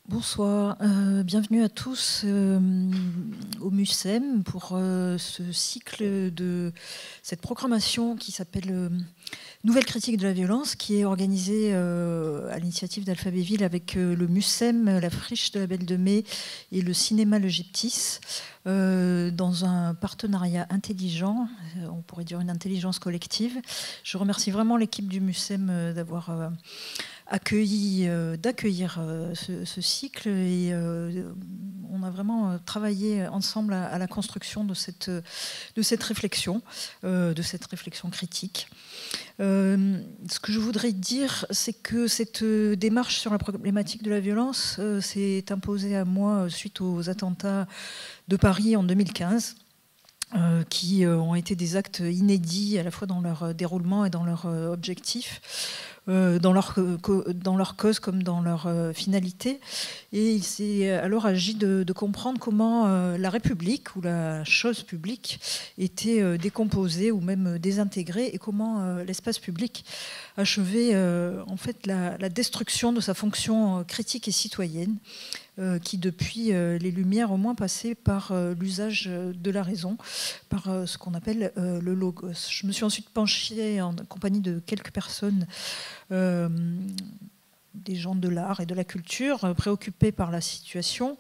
Bonsoir, bienvenue à tous au MUSEM pour ce cycle de cette programmation qui s'appelle Nouvelle critique de la violence, qui est organisée à l'initiative d'Alphabétville avec le MUSEM, la Friche de la Belle de Mai et le cinéma Le Gyptis, dans un partenariat intelligent, on pourrait dire une intelligence collective. Je remercie vraiment l'équipe du MUSEM d'avoir d'accueillir ce cycle, et on a vraiment travaillé ensemble à la construction de cette réflexion critique. Ce que je voudrais dire, c'est que cette démarche sur la problématique de la violence s'est imposée à moi suite aux attentats de Paris en 2015. Qui ont été des actes inédits à la fois dans leur déroulement et dans leur objectif, dans leur cause comme dans leur finalité. Et il s'est alors agi de comprendre comment la République ou la chose publique était décomposée ou même désintégrée, et comment l'espace public achevait en fait la destruction de sa fonction critique et citoyenne, qui depuis les Lumières au moins passait par l'usage de la raison, par ce qu'on appelle le logos. Je me suis ensuite penchée en compagnie de quelques personnes, des gens de l'art et de la culture, préoccupés par la situation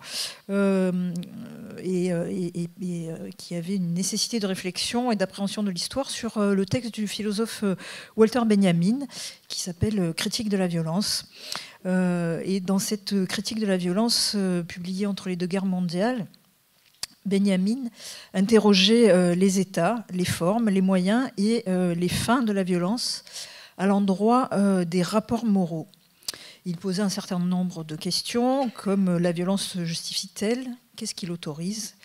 et qui avaient une nécessité de réflexion et d'appréhension de l'histoire sur le texte du philosophe Walter Benjamin, qui s'appelle « Critique de la violence ». Et dans cette critique de la violence publiée entre les deux guerres mondiales, Benjamin interrogeait les états, les formes, les moyens et les fins de la violence à l'endroit des rapports moraux. Il posait un certain nombre de questions, comme la violence se justifie-t-elle? Qu'est-ce qui l'autorise?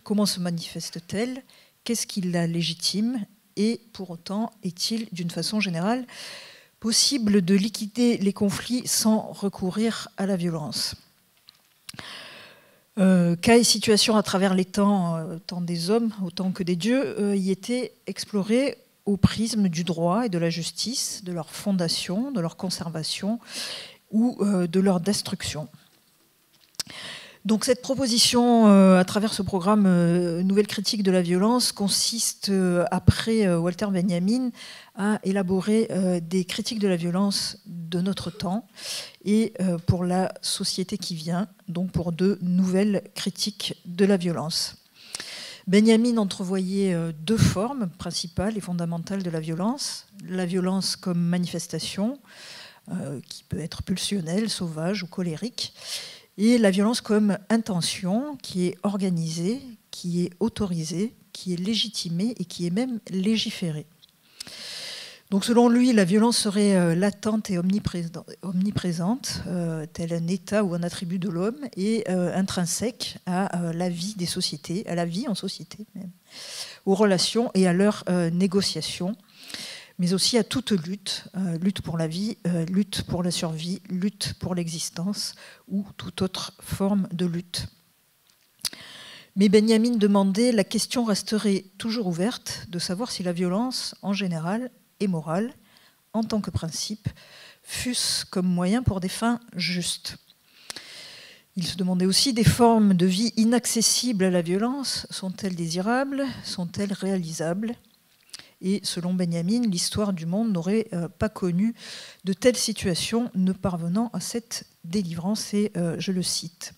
Comment se manifeste-t-elle? Qu'est-ce qui la légitime? Et pour autant, est-il, d'une façon générale, possible de liquider les conflits sans recourir à la violence? Cas et situations à travers les temps, tant des hommes autant que des dieux, y étaient explorés au prisme du droit et de la justice, de leur fondation, de leur conservation ou de leur destruction. Donc cette proposition, à travers ce programme Nouvelle critique de la violence, consiste, après Walter Benjamin, à élaborer des critiques de la violence de notre temps et pour la société qui vient, donc pour de nouvelles critiques de la violence. Benjamin entrevoyait deux formes principales et fondamentales de la violence comme manifestation, qui peut être pulsionnelle, sauvage ou colérique, et la violence comme intention, qui est organisée, qui est autorisée, qui est légitimée et qui est même légiférée. Donc selon lui, la violence serait latente et omniprésente, tel un état ou un attribut de l'homme, et intrinsèque à la vie des sociétés, à la vie en société même, aux relations et à leurs négociations, mais aussi à toute lutte, lutte pour la vie, lutte pour la survie, lutte pour l'existence ou toute autre forme de lutte. Mais Benjamin demandait, la question resterait toujours ouverte de savoir si la violence, en général, est morale, en tant que principe, fût-ce comme moyen pour des fins justes. Il se demandait aussi, des formes de vie inaccessibles à la violence, sont-elles désirables, sont-elles réalisables? Et selon Benjamin, l'histoire du monde n'aurait pas connu de telles situations ne parvenant à cette délivrance, et je le cite.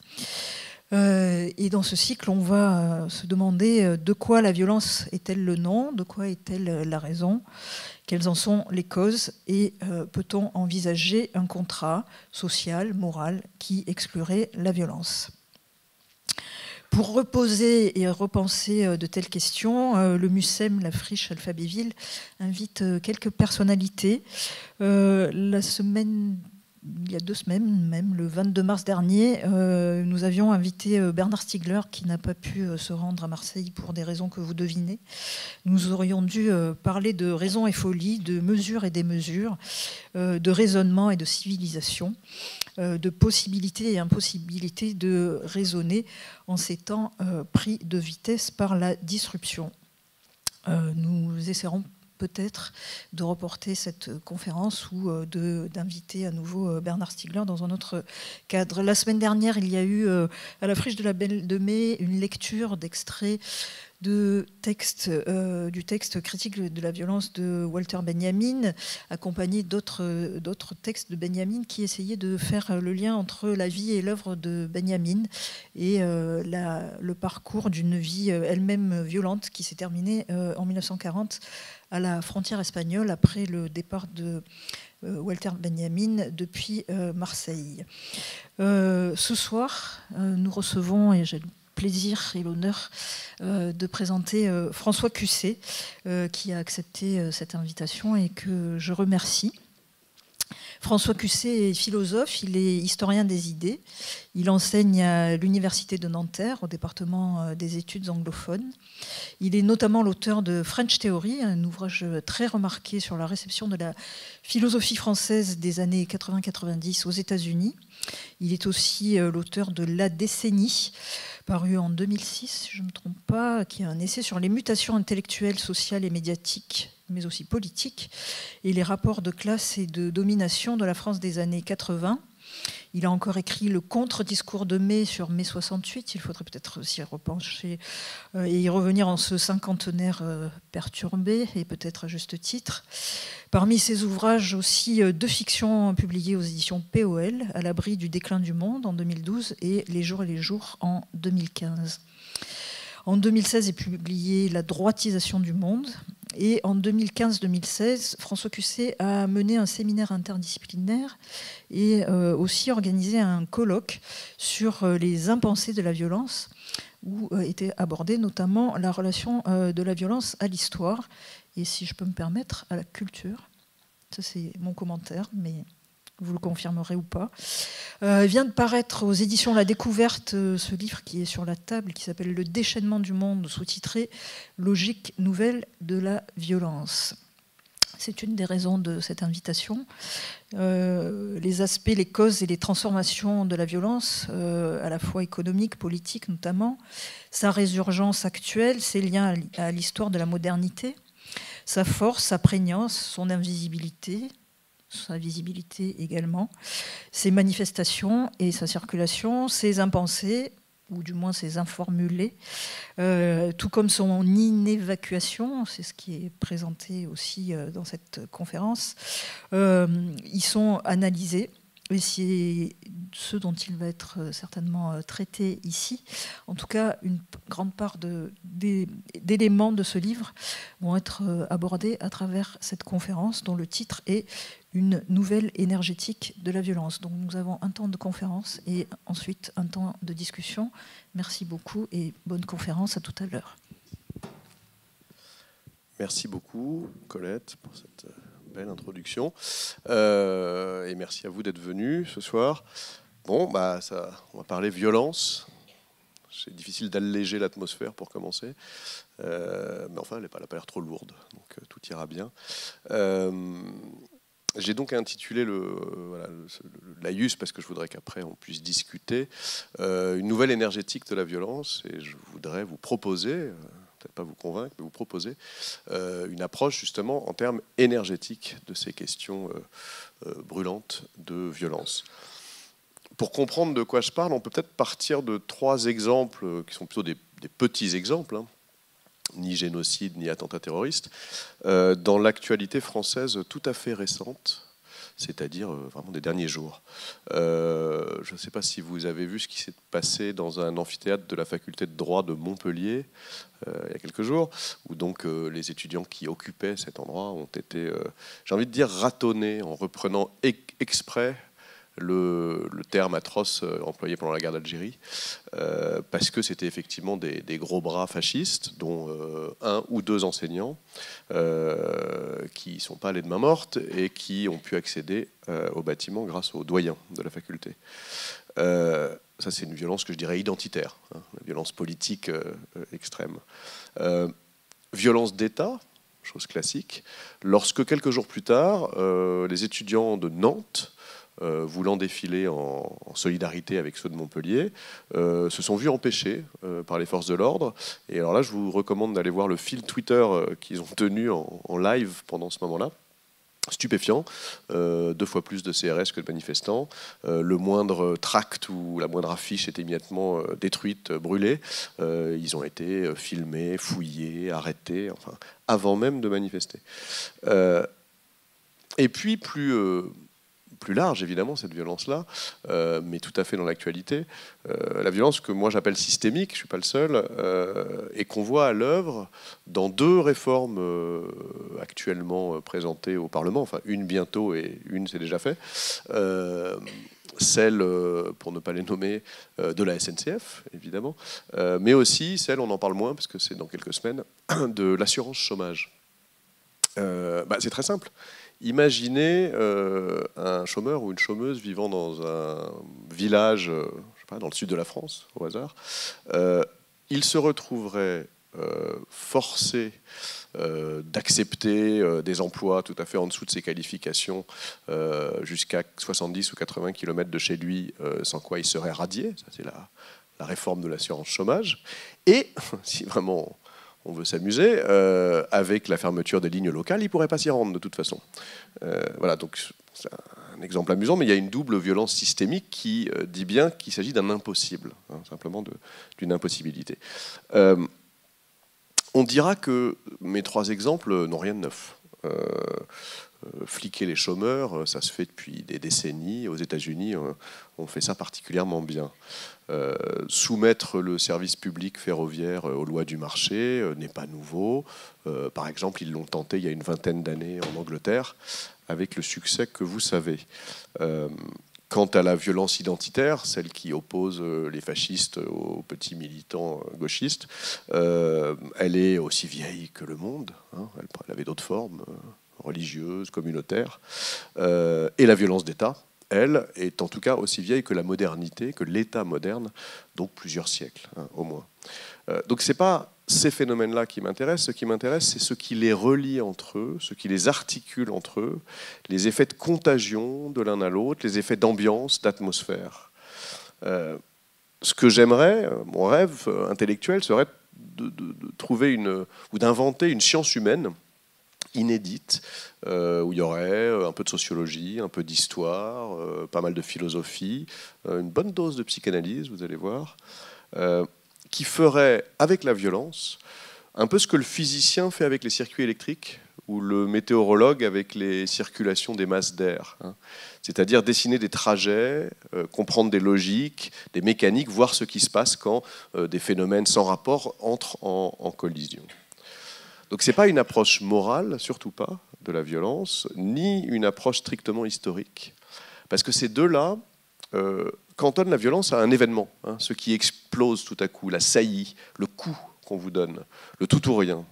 Et dans ce cycle, on va se demander de quoi la violence est-elle le nom, de quoi est-elle la raison, quelles en sont les causes, et peut-on envisager un contrat social, moral, qui exclurait la violence? Pour reposer et repenser de telles questions, le MUSEM, la Friche Alphabétville, invite quelques personnalités. Il y a 2 semaines, même le 22 mars dernier, nous avions invité Bernard Stiegler, qui n'a pas pu se rendre à Marseille pour des raisons que vous devinez. Nous aurions dû parler de raison et folie, de mesures et démesures, de raisonnement et de civilisation, de possibilité et impossibilité de raisonner en ces temps pris de vitesse par la disruption. Nous essaierons peut-être de reporter cette conférence ou d'inviter à nouveau Bernard Stiegler dans un autre cadre. La semaine dernière, il y a eu à la Friche de la Belle de Mai une lecture d'extraits du texte critique de la violence de Walter Benjamin, accompagné d'autres textes de Benjamin qui essayaient de faire le lien entre la vie et l'œuvre de Benjamin et le parcours d'une vie elle-même violente qui s'est terminée en 1940 à la frontière espagnole après le départ de Walter Benjamin depuis Marseille. Ce soir, nous recevons, et j'ai le plaisir et l'honneur de présenter François Cusset, qui a accepté cette invitation et que je remercie. François Cusset est philosophe, il est historien des idées. Il enseigne à l'Université de Nanterre, au département des études anglophones. Il est notamment l'auteur de French Theory, un ouvrage très remarqué sur la réception de la philosophie française des années 80-90 aux États-Unis. Il est aussi l'auteur de La décennie, paru en 2006, si je ne me trompe pas, qui est un essai sur les mutations intellectuelles, sociales et médiatiques, mais aussi politiques, et les rapports de classe et de domination de la France des années 80. Il a encore écrit le contre-discours de mai sur mai 68. Il faudrait peut-être s'y repencher et y revenir en ce cinquantenaire perturbé, et peut-être à juste titre. Parmi ses ouvrages aussi, 2 fictions publiées aux éditions POL, À l'abri du déclin du monde en 2012 et Les jours et les jours en 2015. En 2016 est publié La droitisation du monde. Et en 2015-2016, François Cusset a mené un séminaire interdisciplinaire et aussi organisé un colloque sur les impensés de la violence, où était abordée notamment la relation de la violence à l'histoire et, si je peux me permettre, à la culture. Ça, c'est mon commentaire, mais vous le confirmerez ou pas. Vient de paraître aux éditions La Découverte ce livre qui est sur la table, qui s'appelle Le déchaînement du monde, sous-titré Logique nouvelle de la violence. C'est une des raisons de cette invitation. Les aspects, les causes et les transformations de la violence, à la fois économique, politique notamment, sa résurgence actuelle, ses liens à l'histoire de la modernité, sa force, sa prégnance, son invisibilité, sa visibilité également, ses manifestations et sa circulation, ses impensés, ou du moins ses informulés, tout comme son inévacuation, c'est ce qui est présenté aussi dans cette conférence, ils sont analysés. Et c'est ce dont il va être certainement traité ici. En tout cas, une grande part d'éléments de ce livre vont être abordés à travers cette conférence, dont le titre est « Une nouvelle énergétique de la violence ». Donc nous avons un temps de conférence et ensuite un temps de discussion. Merci beaucoup et bonne conférence, à tout à l'heure. Merci beaucoup, Colette, pour cette belle introduction. Et merci à vous d'être venus ce soir. Bon, on va parler violence. C'est difficile d'alléger l'atmosphère pour commencer. Mais enfin, elle n'a pas l'air trop lourde, donc tout ira bien. J'ai donc intitulé le laïus, parce que je voudrais qu'après on puisse discuter, une nouvelle énergétique de la violence. Et je voudrais vous proposer, peut-être pas vous convaincre, mais vous proposer une approche justement en termes énergétiques de ces questions brûlantes de violence. Pour comprendre de quoi je parle, on peut peut-être partir de 3 exemples qui sont plutôt des petits exemples, hein, ni génocide, ni attentat terroriste, dans l'actualité française tout à fait récente, c'est-à-dire vraiment des derniers jours. Je ne sais pas si vous avez vu ce qui s'est passé dans un amphithéâtre de la faculté de droit de Montpellier il y a quelques jours, où donc les étudiants qui occupaient cet endroit ont été, j'ai envie de dire, ratonnés en reprenant exprès le terme atroce employé pendant la guerre d'Algérie, parce que c'était effectivement des gros bras fascistes, dont 1 ou 2 enseignants qui ne sont pas allés de main morte et qui ont pu accéder au bâtiment grâce aux doyens de la faculté. Ça, c'est une violence que je dirais identitaire, hein, la violence politique extrême. Violence d'État, chose classique, lorsque quelques jours plus tard, les étudiants de Nantes voulant défiler en solidarité avec ceux de Montpellier, se sont vus empêchés par les forces de l'ordre. Et alors là, je vous recommande d'aller voir le fil Twitter qu'ils ont tenu en live pendant ce moment-là. Stupéfiant, 2 fois plus de CRS que de manifestants. Le moindre tract ou la moindre affiche est immédiatement détruite, brûlée. Ils ont été filmés, fouillés, arrêtés, enfin, avant même de manifester. Et puis, plus large, évidemment, cette violence-là, mais tout à fait dans l'actualité. La violence que moi j'appelle systémique, je ne suis pas le seul, et qu'on voit à l'œuvre dans 2 réformes actuellement présentées au Parlement, enfin une bientôt et une c'est déjà fait. Celle, pour ne pas les nommer, de la SNCF, évidemment, mais aussi celle, on en parle moins parce que c'est dans quelques semaines, de l'assurance chômage. C'est très simple. Imaginez un chômeur ou une chômeuse vivant dans un village, je sais pas, dans le sud de la France, au hasard. Il se retrouverait forcé d'accepter des emplois tout à fait en dessous de ses qualifications jusqu'à 70 ou 80 km de chez lui, sans quoi il serait radié. Ça, c'est la réforme de l'assurance chômage. Et, si vraiment on veut s'amuser, avec la fermeture des lignes locales, il ne pourrait pas s'y rendre de toute façon. Voilà, donc c'est un exemple amusant, mais il y a une double violence systémique qui dit bien qu'il s'agit d'un impossible, hein, simplement d'une impossibilité. On dira que mes 3 exemples n'ont rien de neuf. Fliquer les chômeurs, ça se fait depuis des décennies. Aux États-Unis, on fait ça particulièrement bien. Soumettre le service public ferroviaire aux lois du marché n'est pas nouveau. Par exemple, ils l'ont tenté il y a une vingtaine d'années en Angleterre, avec le succès que vous savez. Quant à la violence identitaire, celle qui oppose les fascistes aux petits militants gauchistes, elle est aussi vieille que le monde, hein. Elle avait d'autres formes, religieuses, communautaires. Et la violence d'État, elle, est en tout cas aussi vieille que la modernité, que l'État moderne, donc plusieurs siècles, hein, au moins. Donc ce n'est pas ces phénomènes-là qui m'intéressent. Ce qui m'intéresse, c'est ce qui les relie entre eux, ce qui les articule entre eux, les effets de contagion de l'un à l'autre, les effets d'ambiance, d'atmosphère. Ce que j'aimerais, mon rêve intellectuel, serait de trouver ou d'inventer une science humaine inédite, où il y aurait un peu de sociologie, un peu d'histoire, pas mal de philosophie, une bonne dose de psychanalyse, vous allez voir, qui ferait, avec la violence, un peu ce que le physicien fait avec les circuits électriques ou le météorologue avec les circulations des masses d'air, hein. C'est-à-dire dessiner des trajets, comprendre des logiques, des mécaniques, voir ce qui se passe quand des phénomènes sans rapport entrent en collision. Donc ce n'est pas une approche morale, surtout pas, de la violence, ni une approche strictement historique. Parce que ces deux-là cantonnent la violence à un événement, hein, ce qui explose tout à coup, la saillie, le coup qu'on vous donne, le tout ou rien.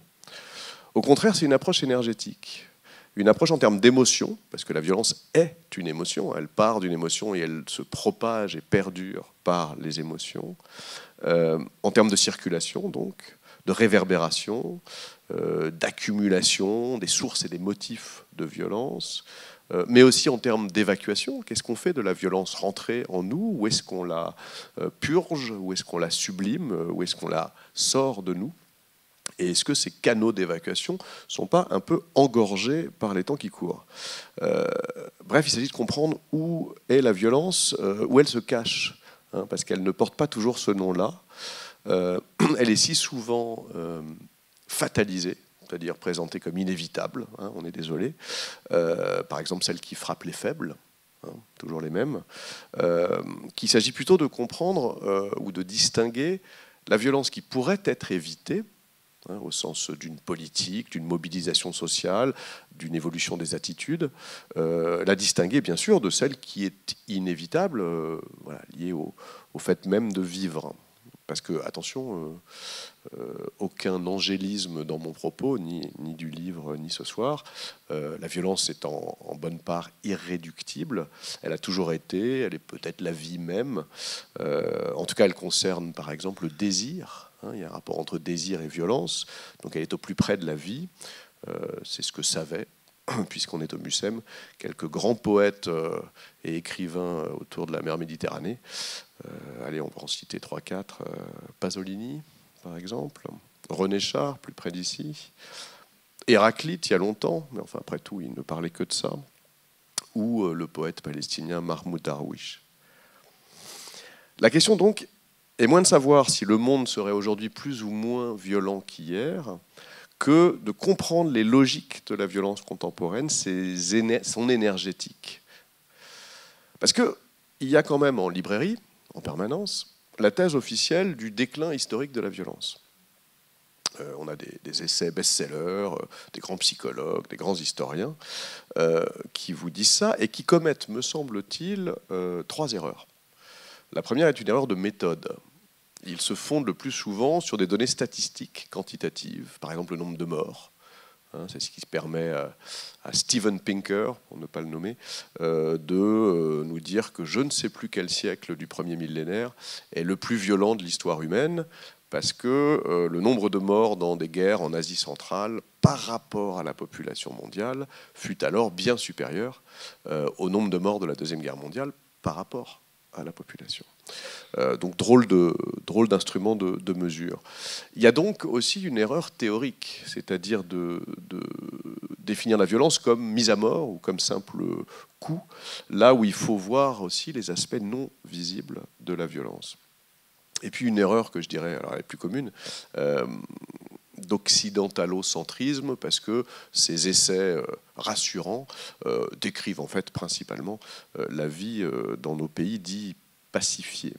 Au contraire, c'est une approche énergétique, une approche en termes d'émotion, parce que la violence est une émotion, elle part d'une émotion et elle se propage et perdure par les émotions, en termes de circulation donc, de réverbération, d'accumulation des sources et des motifs de violence, mais aussi en termes d'évacuation. Qu'est-ce qu'on fait de la violence rentrée en nous? Où est-ce qu'on la purge? Où est-ce qu'on la sublime? Où est-ce qu'on la sort de nous? Et est-ce que ces canaux d'évacuation ne sont pas un peu engorgés par les temps qui courent? Bref, il s'agit de comprendre où est la violence, où elle se cache, hein, parce qu'elle ne porte pas toujours ce nom-là. Elle est si souvent fatalisée, c'est-à-dire présentée comme inévitable, hein, on est désolé. Par exemple, celle qui frappe les faibles, hein, toujours les mêmes. Qu'il s'agit plutôt de comprendre ou de distinguer la violence qui pourrait être évitée, hein, au sens d'une politique, d'une mobilisation sociale, d'une évolution des attitudes, la distinguer bien sûr de celle qui est inévitable, voilà, liée au fait même de vivre. Parce que, attention, aucun angélisme dans mon propos, ni du livre, ni ce soir. La violence est en bonne part irréductible. Elle a toujours été, elle est peut-être la vie même. En tout cas, elle concerne, par exemple, le désir. Hein, il y a un rapport entre désir et violence. Donc, elle est au plus près de la vie. C'est ce que savait puisqu'on est au Mucem, quelques grands poètes et écrivains autour de la mer Méditerranée. Allez, on va en citer 3-4. Pasolini, par exemple. René Char, plus près d'ici. Héraclite, il y a longtemps, mais enfin, après tout, il ne parlait que de ça. Ou le poète palestinien Mahmoud Darwish. La question, donc, est moins de savoir si le monde serait aujourd'hui plus ou moins violent qu'hier, que de comprendre les logiques de la violence contemporaine, son énergétique. Parce qu'il y a quand même en librairie, en permanence, la thèse officielle du déclin historique de la violence. On a des essais best-sellers, des grands psychologues, des grands historiens qui vous disent ça et qui commettent, me semble-t-il, 3 erreurs. La première est une erreur de méthode. Ils se fondent le plus souvent sur des données statistiques, quantitatives, par exemple le nombre de morts. C'est ce qui permet à Steven Pinker, pour ne pas le nommer, de nous dire que je ne sais plus quel siècle du premier millénaire est le plus violent de l'histoire humaine, parce que le nombre de morts dans des guerres en Asie centrale, par rapport à la population mondiale, fut alors bien supérieur au nombre de morts de la Deuxième Guerre mondiale par rapport à la population. Donc drôle d'instrument de mesure. Il y a donc aussi une erreur théorique, c'est-à-dire de définir la violence comme mise à mort ou comme simple coup, là où il faut voir aussi les aspects non visibles de la violence. Et puis une erreur que je dirais, alors elle est plus commune, d'occidentalocentrisme, parce que ces essais rassurants décrivent en fait principalement la vie dans nos pays dits pacifiés.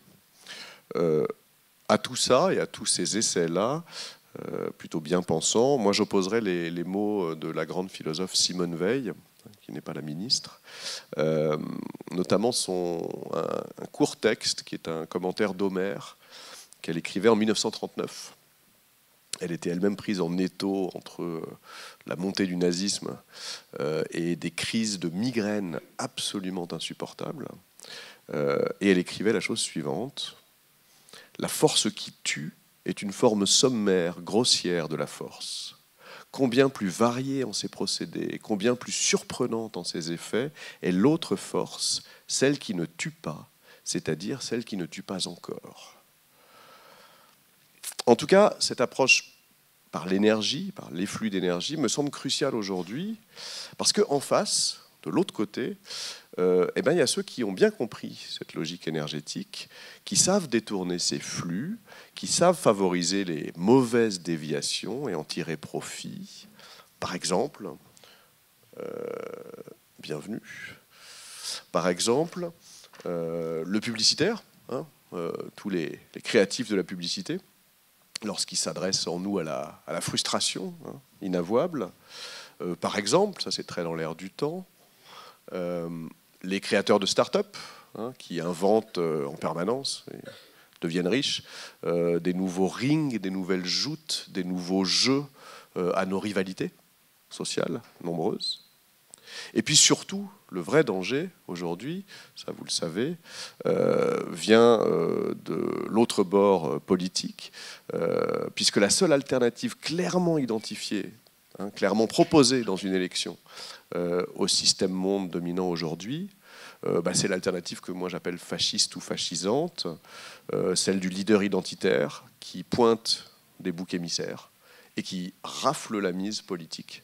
À tout ça et à tous ces essais-là, plutôt bien pensants, moi j'opposerais les mots de la grande philosophe Simone Veil, qui n'est pas la ministre, notamment un court texte qui est un commentaire d'Homère qu'elle écrivait en 1939. Elle était elle-même prise en étau entre la montée du nazisme et des crises de migraine absolument insupportables. Et elle écrivait la chose suivante: la force qui tue est une forme sommaire, grossière de la force. Combien plus variée en ses procédés, combien plus surprenante en ses effets est l'autre force, celle qui ne tue pas, c'est-à-dire celle qui ne tue pas encore. En tout cas, cette approche par l'énergie, par l'efflux d'énergie, me semble cruciale aujourd'hui, parce qu'en face, de l'autre côté, il y a ceux qui ont bien compris cette logique énergétique, qui savent détourner ces flux, qui savent favoriser les mauvaises déviations et en tirer profit. Par exemple, bienvenue. Par exemple, le publicitaire, tous les créatifs de la publicité, lorsqu'ils s'adressent en nous à la frustration inavouable. Par exemple, ça c'est très dans l'air du temps, les créateurs de start-up qui inventent en permanence et deviennent riches, des nouveaux rings, des nouvelles joutes, des nouveaux jeux à nos rivalités sociales nombreuses. Et puis surtout, le vrai danger aujourd'hui, ça vous le savez, vient de l'autre bord politique, puisque la seule alternative clairement identifiée, clairement proposée dans une élection au système monde dominant aujourd'hui, c'est l'alternative que moi j'appelle fasciste ou fascisante, celle du leader identitaire qui pointe des boucs émissaires et qui rafle la mise politique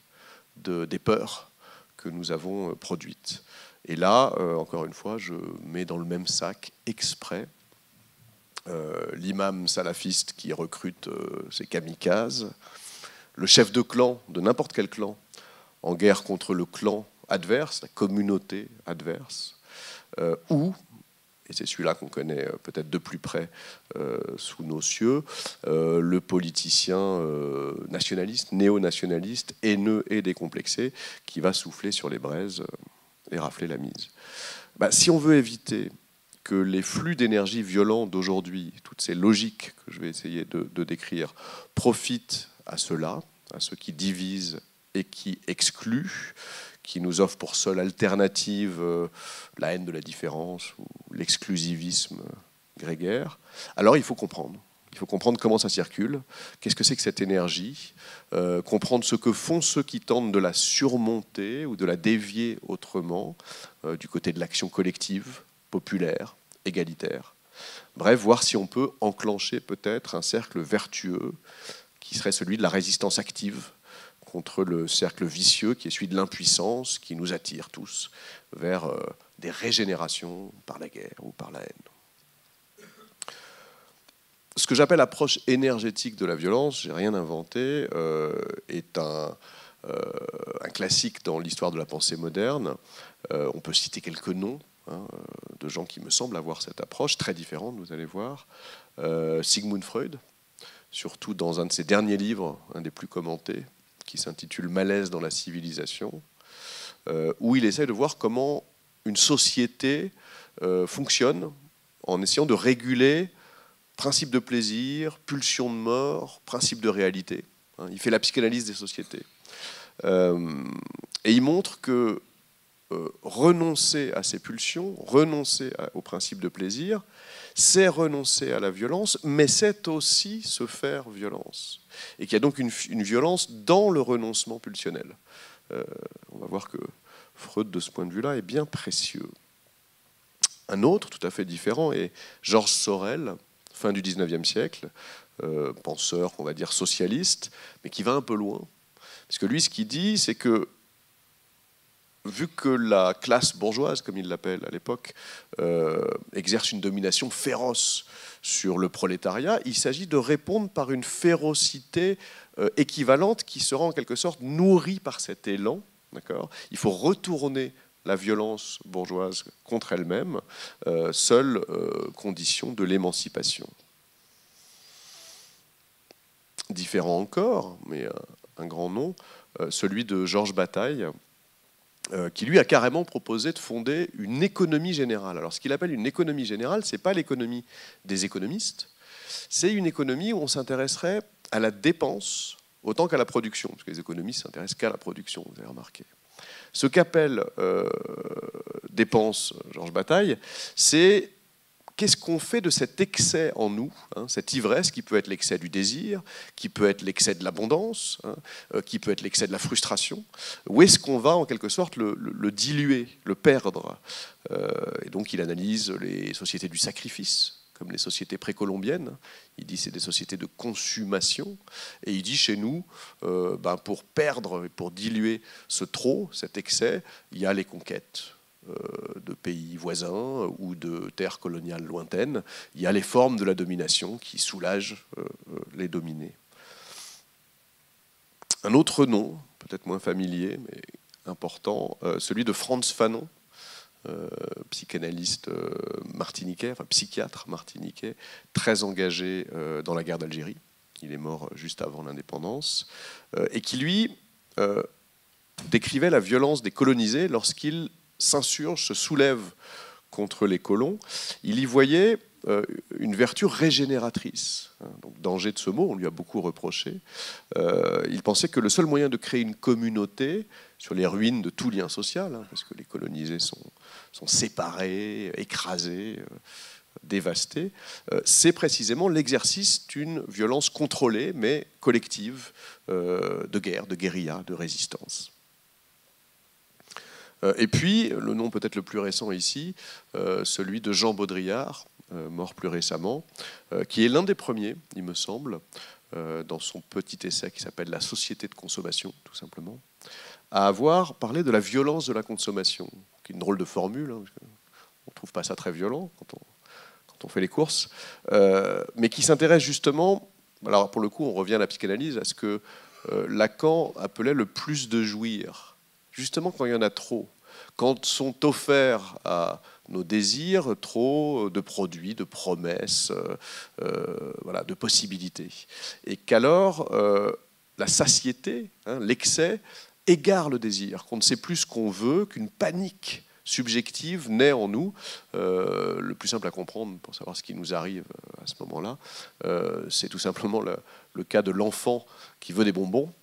des peurs que nous avons produites. Et là, encore une fois, je mets dans le même sac exprès l'imam salafiste qui recrute ses kamikazes, le chef de clan, de n'importe quel clan, en guerre contre le clan adverse, la communauté adverse, ou, et c'est celui-là qu'on connaît peut-être de plus près sous nos cieux, le politicien nationaliste, néo-nationaliste, haineux et décomplexé, qui va souffler sur les braises et rafler la mise. Si on veut éviter que les flux d'énergie violents d'aujourd'hui, toutes ces logiques que je vais essayer de décrire, profitent à ceux-là, à ceux qui divisent et qui excluent, qui nous offrent pour seule alternative la haine de la différence ou l'exclusivisme grégaire, alors il faut comprendre Il faut comprendre comment ça circule, qu'est-ce que c'est que cette énergie, comprendre ce que font ceux qui tentent de la surmonter ou de la dévier autrement, du côté de l'action collective, populaire, égalitaire. Bref, voir si on peut enclencher peut-être un cercle vertueux qui serait celui de la résistance active contre le cercle vicieux qui est celui de l'impuissance qui nous attire tous vers des régénérations par la guerre ou par la haine. Ce que j'appelle l'approche énergétique de la violence, j'ai rien inventé, est un classique dans l'histoire de la pensée moderne. On peut citer quelques noms de gens qui me semblent avoir cette approche très différente, vous allez voir. Sigmund Freud, surtout dans un de ses derniers livres, un des plus commentés, qui s'intitule « Malaise dans la civilisation », où il essaie de voir comment une société fonctionne en essayant de réguler principe de plaisir, pulsion de mort, principe de réalité. Il fait la psychanalyse des sociétés. Et il montre que renoncer à ces pulsions, renoncer au principe de plaisir, c'est renoncer à la violence, mais c'est aussi se faire violence. Et qu'il y a donc une violence dans le renoncement pulsionnel. On va voir que Freud, de ce point de vue-là, est bien précieux. Un autre, tout à fait différent, est Georges Sorel, fin du XIXe siècle, penseur, on va dire, socialiste, mais qui va un peu loin. Parce que lui, ce qu'il dit, c'est que vu que la classe bourgeoise, comme il l'appelle à l'époque, exerce une domination féroce sur le prolétariat, il s'agit de répondre par une férocité équivalente qui sera en quelque sorte nourrie par cet élan. Il faut retourner la violence bourgeoise contre elle-même, seule condition de l'émancipation. Différent encore, mais un grand nom, celui de Georges Bataille, qui lui a carrément proposé de fonder une économie générale. Alors ce qu'il appelle une économie générale, ce n'est pas l'économie des économistes, c'est une économie où on s'intéresserait à la dépense autant qu'à la production, parce que les économistes ne s'intéressent qu'à la production, vous avez remarqué. Ce qu'appelle dépense Georges Bataille, c'est qu'est-ce qu'on fait de cet excès en nous, cette ivresse qui peut être l'excès du désir, qui peut être l'excès de l'abondance, qui peut être l'excès de la frustration. Où est-ce qu'on va en quelque sorte le diluer, le perdre? Et donc il analyse les sociétés du sacrifice, comme les sociétés précolombiennes. Il dit que c'est des sociétés de consommation. Et il dit chez nous, pour perdre et pour diluer ce trop, cet excès, il y a les conquêtes de pays voisins ou de terres coloniales lointaines. Il y a les formes de la domination qui soulagent les dominés. Un autre nom, peut-être moins familier, mais important, celui de Frantz Fanon, psychanalyste martiniquais, enfin psychiatre martiniquais, très engagé dans la guerre d'Algérie. Il est mort juste avant l'indépendance, et qui, lui, décrivait la violence des colonisés lorsqu'ils s'insurge, se soulève contre les colons. Il y voyait une vertu régénératrice. Donc, danger de ce mot, on lui a beaucoup reproché. Il pensait que le seul moyen de créer une communauté sur les ruines de tout lien social, parce que les colonisés sont séparés, écrasés, dévastés, c'est précisément l'exercice d'une violence contrôlée, mais collective, de guerre, de guérilla, de résistance. Et puis, le nom peut-être le plus récent ici, celui de Jean Baudrillard, mort plus récemment, qui est l'un des premiers, il me semble, dans son petit essai qui s'appelle « La société de consommation », tout simplement, à avoir parlé de la violence de la consommation, qui est une drôle de formule, on ne trouve pas ça très violent quand on fait les courses, mais qui s'intéresse justement, alors pour le coup on revient à la psychanalyse, à ce que Lacan appelait le plus de jouir. Justement quand il y en a trop, quand sont offerts à nos désirs trop de produits, de promesses, voilà, de possibilités. Et qu'alors la satiété, l'excès, égare le désir, qu'on ne sait plus ce qu'on veut, qu'une panique subjective naît en nous. Le plus simple à comprendre pour savoir ce qui nous arrive à ce moment-là, c'est tout simplement le cas de l'enfant qui veut des bonbons,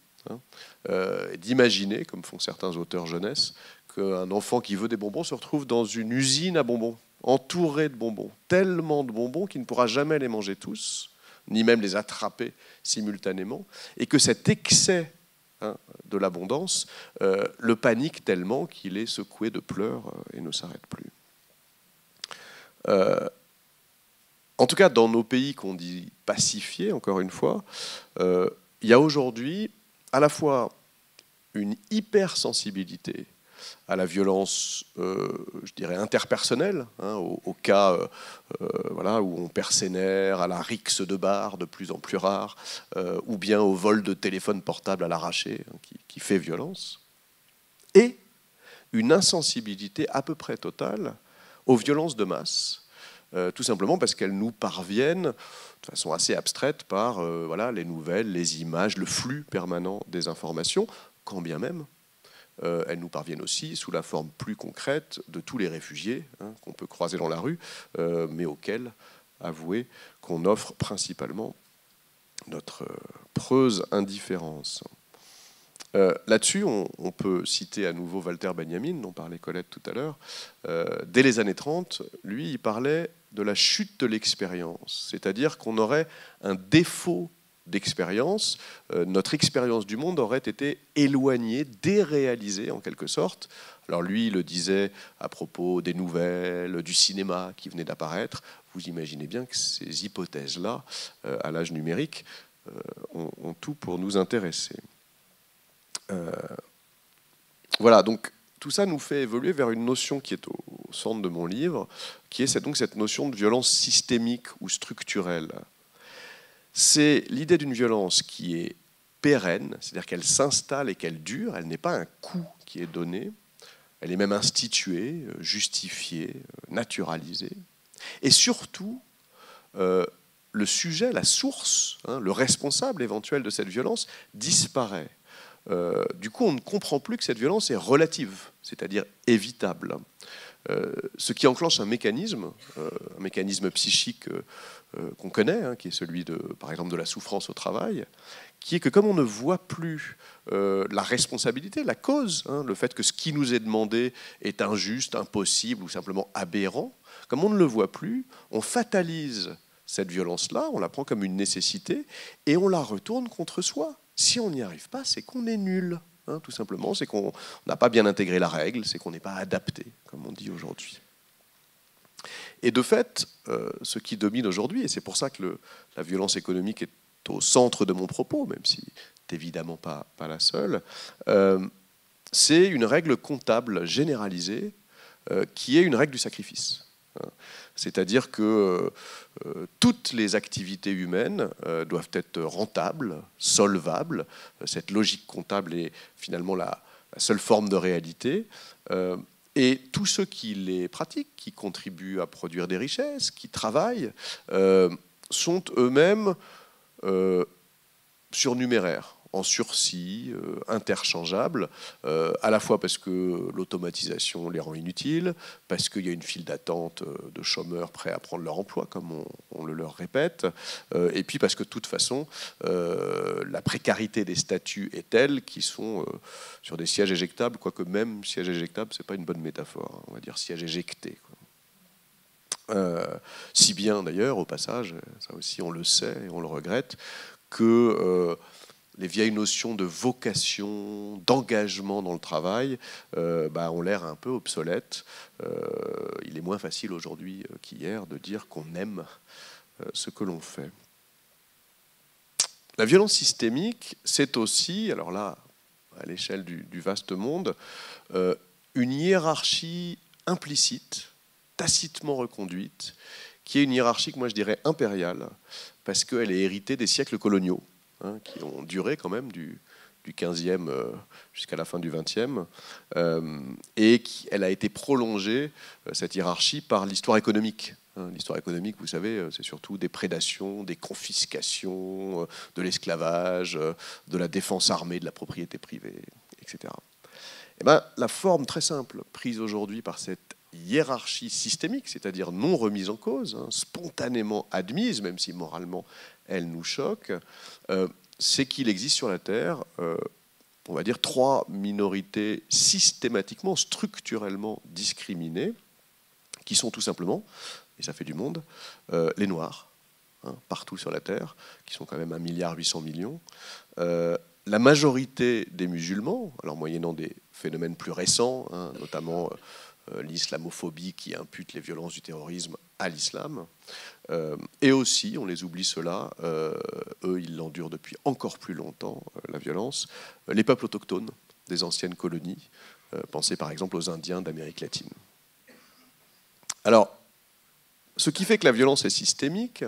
d'imaginer, comme font certains auteurs jeunesse, qu'un enfant qui veut des bonbons se retrouve dans une usine à bonbons, entouré de bonbons, tellement de bonbons qu'il ne pourra jamais les manger tous, ni même les attraper simultanément, et que cet excès de l'abondance le panique tellement qu'il est secoué de pleurs et ne s'arrête plus. En tout cas, dans nos pays qu'on dit pacifiés, encore une fois, il y a aujourd'hui à la fois une hypersensibilité à la violence, je dirais, interpersonnelle, au cas voilà, où on perd ses nerfs, à la rixe de bar de plus en plus rare, ou bien au vol de téléphone portable à l'arraché, qui fait violence, et une insensibilité à peu près totale aux violences de masse, tout simplement parce qu'elles nous parviennent de façon assez abstraite par voilà, les nouvelles, les images, le flux permanent des informations, quand bien même elles nous parviennent aussi sous la forme plus concrète de tous les réfugiés qu'on peut croiser dans la rue, mais auxquels, avouez, qu'on offre principalement notre preuse indifférence. Là-dessus, on peut citer à nouveau Walter Benjamin, dont parlait Colette tout à l'heure. Dès les années 30, lui, il parlait de la chute de l'expérience, c'est-à-dire qu'on aurait un défaut d'expérience, notre expérience du monde aurait été éloignée, déréalisée en quelque sorte. Alors lui, il le disait à propos des nouvelles, du cinéma qui venait d'apparaître. Vous imaginez bien que ces hypothèses-là, à l'âge numérique, ont tout pour nous intéresser. Voilà, donc tout ça nous fait évoluer vers une notion qui est au centre de mon livre, qui est donc cette notion de violence systémique ou structurelle. C'est l'idée d'une violence qui est pérenne, c'est-à-dire qu'elle s'installe et qu'elle dure, elle n'est pas un coup qui est donné, elle est même instituée, justifiée, naturalisée. Et surtout, le sujet, la source, le responsable éventuel de cette violence disparaît. Du coup, on ne comprend plus que cette violence est relative, c'est-à-dire évitable. Ce qui enclenche un mécanisme psychique qu'on connaît, qui est celui, par exemple, de la souffrance au travail, qui est que comme on ne voit plus la responsabilité, la cause, le fait que ce qui nous est demandé est injuste, impossible ou simplement aberrant, comme on ne le voit plus, on fatalise cette violence-là, on la prend comme une nécessité et on la retourne contre soi. Si on n'y arrive pas, c'est qu'on est nul. Tout simplement, c'est qu'on n'a pas bien intégré la règle, c'est qu'on n'est pas adapté, comme on dit aujourd'hui. Et de fait, ce qui domine aujourd'hui, et c'est pour ça que la violence économique est au centre de mon propos, même si c'est évidemment pas la seule, c'est une règle comptable généralisée qui est une règle du sacrifice. C'est-à-dire que toutes les activités humaines doivent être rentables, solvables. Cette logique comptable est finalement la seule forme de réalité. Et tous ceux qui les pratiquent, qui contribuent à produire des richesses, qui travaillent, sont eux-mêmes surnuméraires, en sursis, interchangeables, à la fois parce que l'automatisation les rend inutiles, parce qu'il y a une file d'attente de chômeurs prêts à prendre leur emploi, comme on le leur répète, et puis parce que de toute façon, la précarité des statuts est telle qu'ils sont sur des sièges éjectables, quoique même siège éjectable, c'est pas une bonne métaphore, on va dire siège éjecté, si bien d'ailleurs, au passage, ça aussi on le sait et on le regrette, que les vieilles notions de vocation, d'engagement dans le travail ont l'air un peu obsolètes. Il est moins facile aujourd'hui qu'hier de dire qu'on aime ce que l'on fait. La violence systémique, c'est aussi, alors là, à l'échelle du vaste monde, une hiérarchie implicite, tacitement reconduite, qui est une hiérarchie que moi je dirais impériale, parce qu'elle est héritée des siècles coloniaux, qui ont duré quand même du 15e jusqu'à la fin du 20e, et elle a été prolongée, cette hiérarchie, par l'histoire économique. L'histoire économique, vous savez, c'est surtout des prédations, des confiscations, de l'esclavage, de la défense armée, de la propriété privée, etc. Et la forme très simple prise aujourd'hui par cette hiérarchie systémique, c'est-à-dire non remise en cause, spontanément admise, même si moralement elle nous choque, c'est qu'il existe sur la Terre, on va dire, 3 minorités systématiquement, structurellement discriminées, qui sont tout simplement, et ça fait du monde, les Noirs, hein, partout sur la Terre, qui sont quand même 1,8 milliard. La majorité des musulmans, alors moyennant des phénomènes plus récents, hein, notamment l'islamophobie qui impute les violences du terrorisme à l'islam, et aussi, on les oublie ceux-là, eux ils l'endurent depuis encore plus longtemps, la violence, les peuples autochtones des anciennes colonies, pensez par exemple aux Indiens d'Amérique latine. Alors, ce qui fait que la violence est systémique,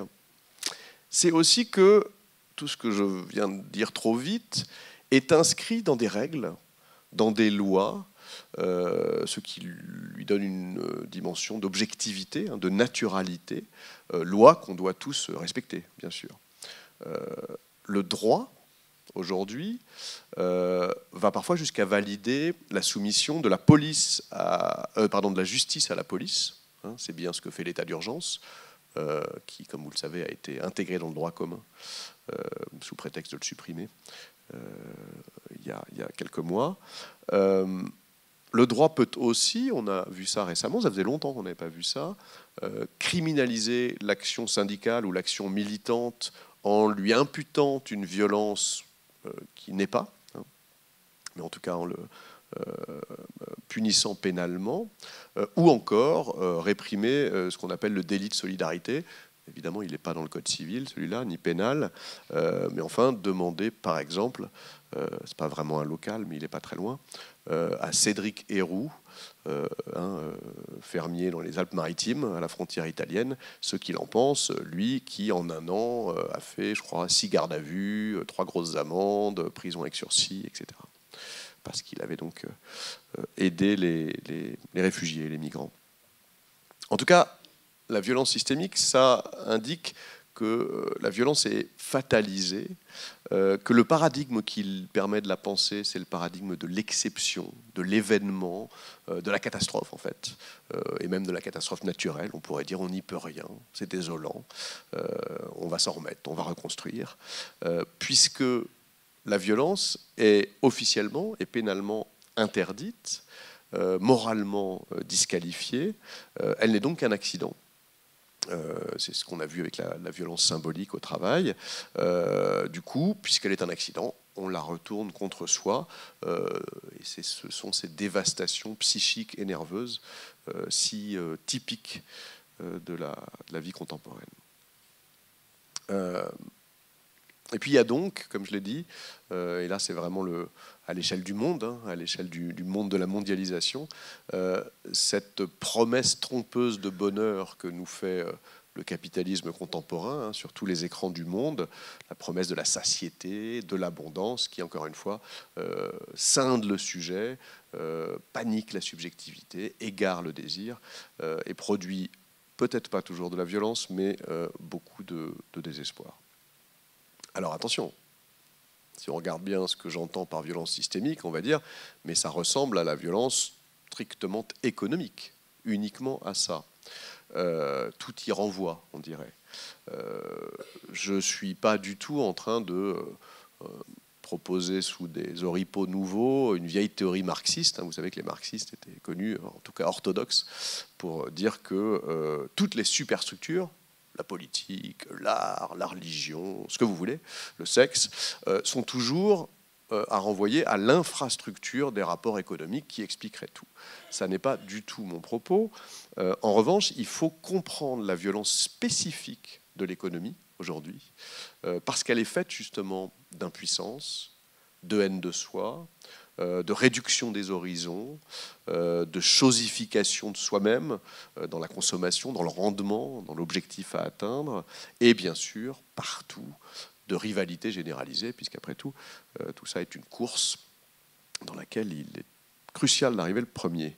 c'est aussi que tout ce que je viens de dire trop vite est inscrit dans des règles, dans des lois, ce qui lui donne une dimension d'objectivité, hein, de naturalité, loi qu'on doit tous respecter, bien sûr. Le droit, aujourd'hui, va parfois jusqu'à valider la soumission de la police de la justice à la police. Hein, c'est bien ce que fait l'état d'urgence, qui, comme vous le savez, a été intégré dans le droit commun, sous prétexte de le supprimer il y a quelques mois. Le droit peut aussi, on a vu ça récemment, ça faisait longtemps qu'on n'avait pas vu ça, criminaliser l'action syndicale ou l'action militante en lui imputant une violence qui n'est pas, hein, mais en tout cas en le punissant pénalement, ou encore réprimer ce qu'on appelle le délit de solidarité. Évidemment, il n'est pas dans le code civil, celui-là, ni pénal, mais enfin, demander, par exemple, c'est pas vraiment un local, mais il n'est pas très loin, à Cédric Héroux, fermier dans les Alpes-Maritimes, à la frontière italienne, ce qu'il en pense, lui qui, en un an, a fait, je crois, 6 gardes à vue, 3 grosses amendes, prison avec sursis, etc. Parce qu'il avait donc aidé les réfugiés, les migrants. En tout cas, la violence systémique, ça indique que la violence est fatalisée, que le paradigme qui permet de la penser, c'est le paradigme de l'exception, de l'événement, de la catastrophe en fait, et même de la catastrophe naturelle. On pourrait dire on n'y peut rien, c'est désolant, on va s'en remettre, on va reconstruire, puisque la violence est officiellement et pénalement interdite, moralement disqualifiée, elle n'est donc qu'un accident. C'est ce qu'on a vu avec la violence symbolique au travail. Du coup, puisqu'elle est un accident, on la retourne contre soi. Et ce sont ces dévastations psychiques et nerveuses si typiques de la vie contemporaine. Et puis il y a donc, comme je l'ai dit, et là c'est vraiment à l'échelle du monde, hein, à l'échelle du monde de la mondialisation, cette promesse trompeuse de bonheur que nous fait le capitalisme contemporain, hein, sur tous les écrans du monde, la promesse de la satiété, de l'abondance, qui encore une fois scinde le sujet, panique la subjectivité, égare le désir, et produit peut-être pas toujours de la violence, mais beaucoup de désespoir. Alors attention, si on regarde bien ce que j'entends par violence systémique, on va dire, mais ça ressemble à la violence strictement économique, uniquement à ça. Tout y renvoie, on dirait. Je ne suis pas du tout en train de proposer sous des oripeaux nouveaux une vieille théorie marxiste. Hein. Vous savez que les marxistes étaient connus, en tout cas orthodoxes, pour dire que toutes les superstructures, la politique, l'art, la religion, ce que vous voulez, le sexe, sont toujours à renvoyer à l'infrastructure des rapports économiques qui expliquerait tout. Ça n'est pas du tout mon propos. En revanche, il faut comprendre la violence spécifique de l'économie aujourd'hui, parce qu'elle est faite justement d'impuissance, de haine de soi, de réduction des horizons, de chosification de soi-même dans la consommation, dans le rendement, dans l'objectif à atteindre, et bien sûr, partout, de rivalité généralisée, puisqu'après tout, tout ça est une course dans laquelle il est crucial d'arriver le premier.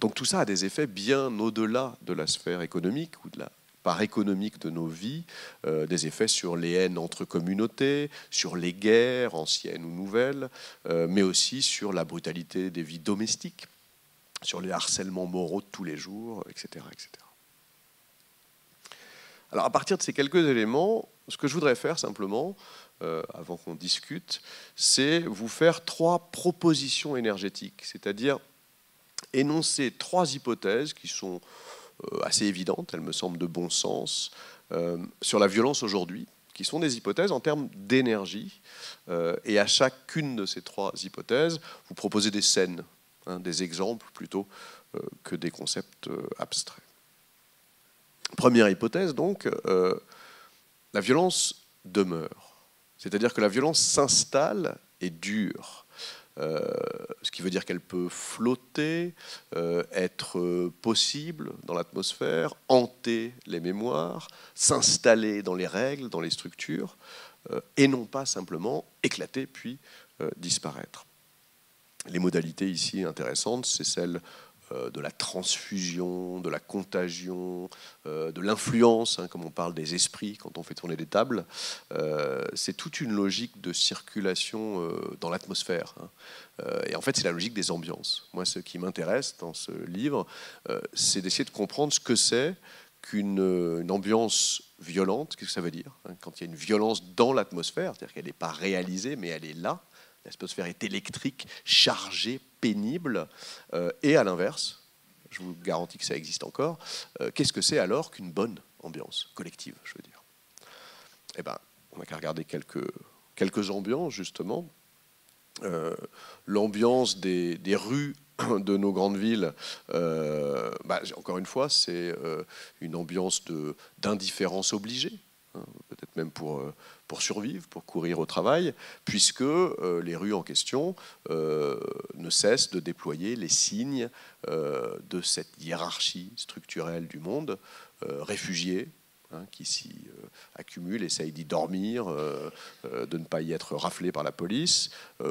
Donc tout ça a des effets bien au-delà de la sphère économique ou de la part économique de nos vies, des effets sur les haines entre communautés, sur les guerres anciennes ou nouvelles, mais aussi sur la brutalité des vies domestiques, sur les harcèlements moraux de tous les jours, etc., etc. Alors à partir de ces quelques éléments, ce que je voudrais faire simplement, avant qu'on discute, c'est vous faire 3 propositions énergétiques, c'est-à-dire énoncer 3 hypothèses qui sont assez évidentes, elles me semblent de bon sens, sur la violence aujourd'hui, qui sont des hypothèses en termes d'énergie. Et à chacune de ces 3 hypothèses, vous proposez des scènes, des exemples plutôt que des concepts abstraits. Première hypothèse, donc, la violence demeure. C'est-à-dire que la violence s'installe et dure. Ce qui veut dire qu'elle peut flotter, être possible dans l'atmosphère, hanter les mémoires, s'installer dans les règles, dans les structures, et non pas simplement éclater puis disparaître. Les modalités ici intéressantes, c'est celle de la transfusion, de la contagion, de l'influence, comme on parle des esprits quand on fait tourner des tables. C'est toute une logique de circulation dans l'atmosphère. Et en fait, c'est la logique des ambiances. Moi, ce qui m'intéresse dans ce livre, c'est d'essayer de comprendre ce que c'est qu'une ambiance violente. Qu'est-ce que ça veut dire quand il y a une violence dans l'atmosphère, c'est-à-dire qu'elle n'est pas réalisée, mais elle est là. L'atmosphère est électrique, chargée, pénible. Et à l'inverse, je vous garantis que ça existe encore, qu'est-ce que c'est alors qu'une bonne ambiance collective, je veux dire ? Eh bien, on n'a qu'à regarder quelques ambiances, justement. L'ambiance des rues de nos grandes villes, encore une fois, c'est une ambiance d'indifférence obligée. Peut-être même pour survivre, pour courir au travail, puisque les rues en question ne cessent de déployer les signes de cette hiérarchie structurelle du monde, réfugiés, qui s'y accumulent, essayent d'y dormir, de ne pas y être raflés par la police,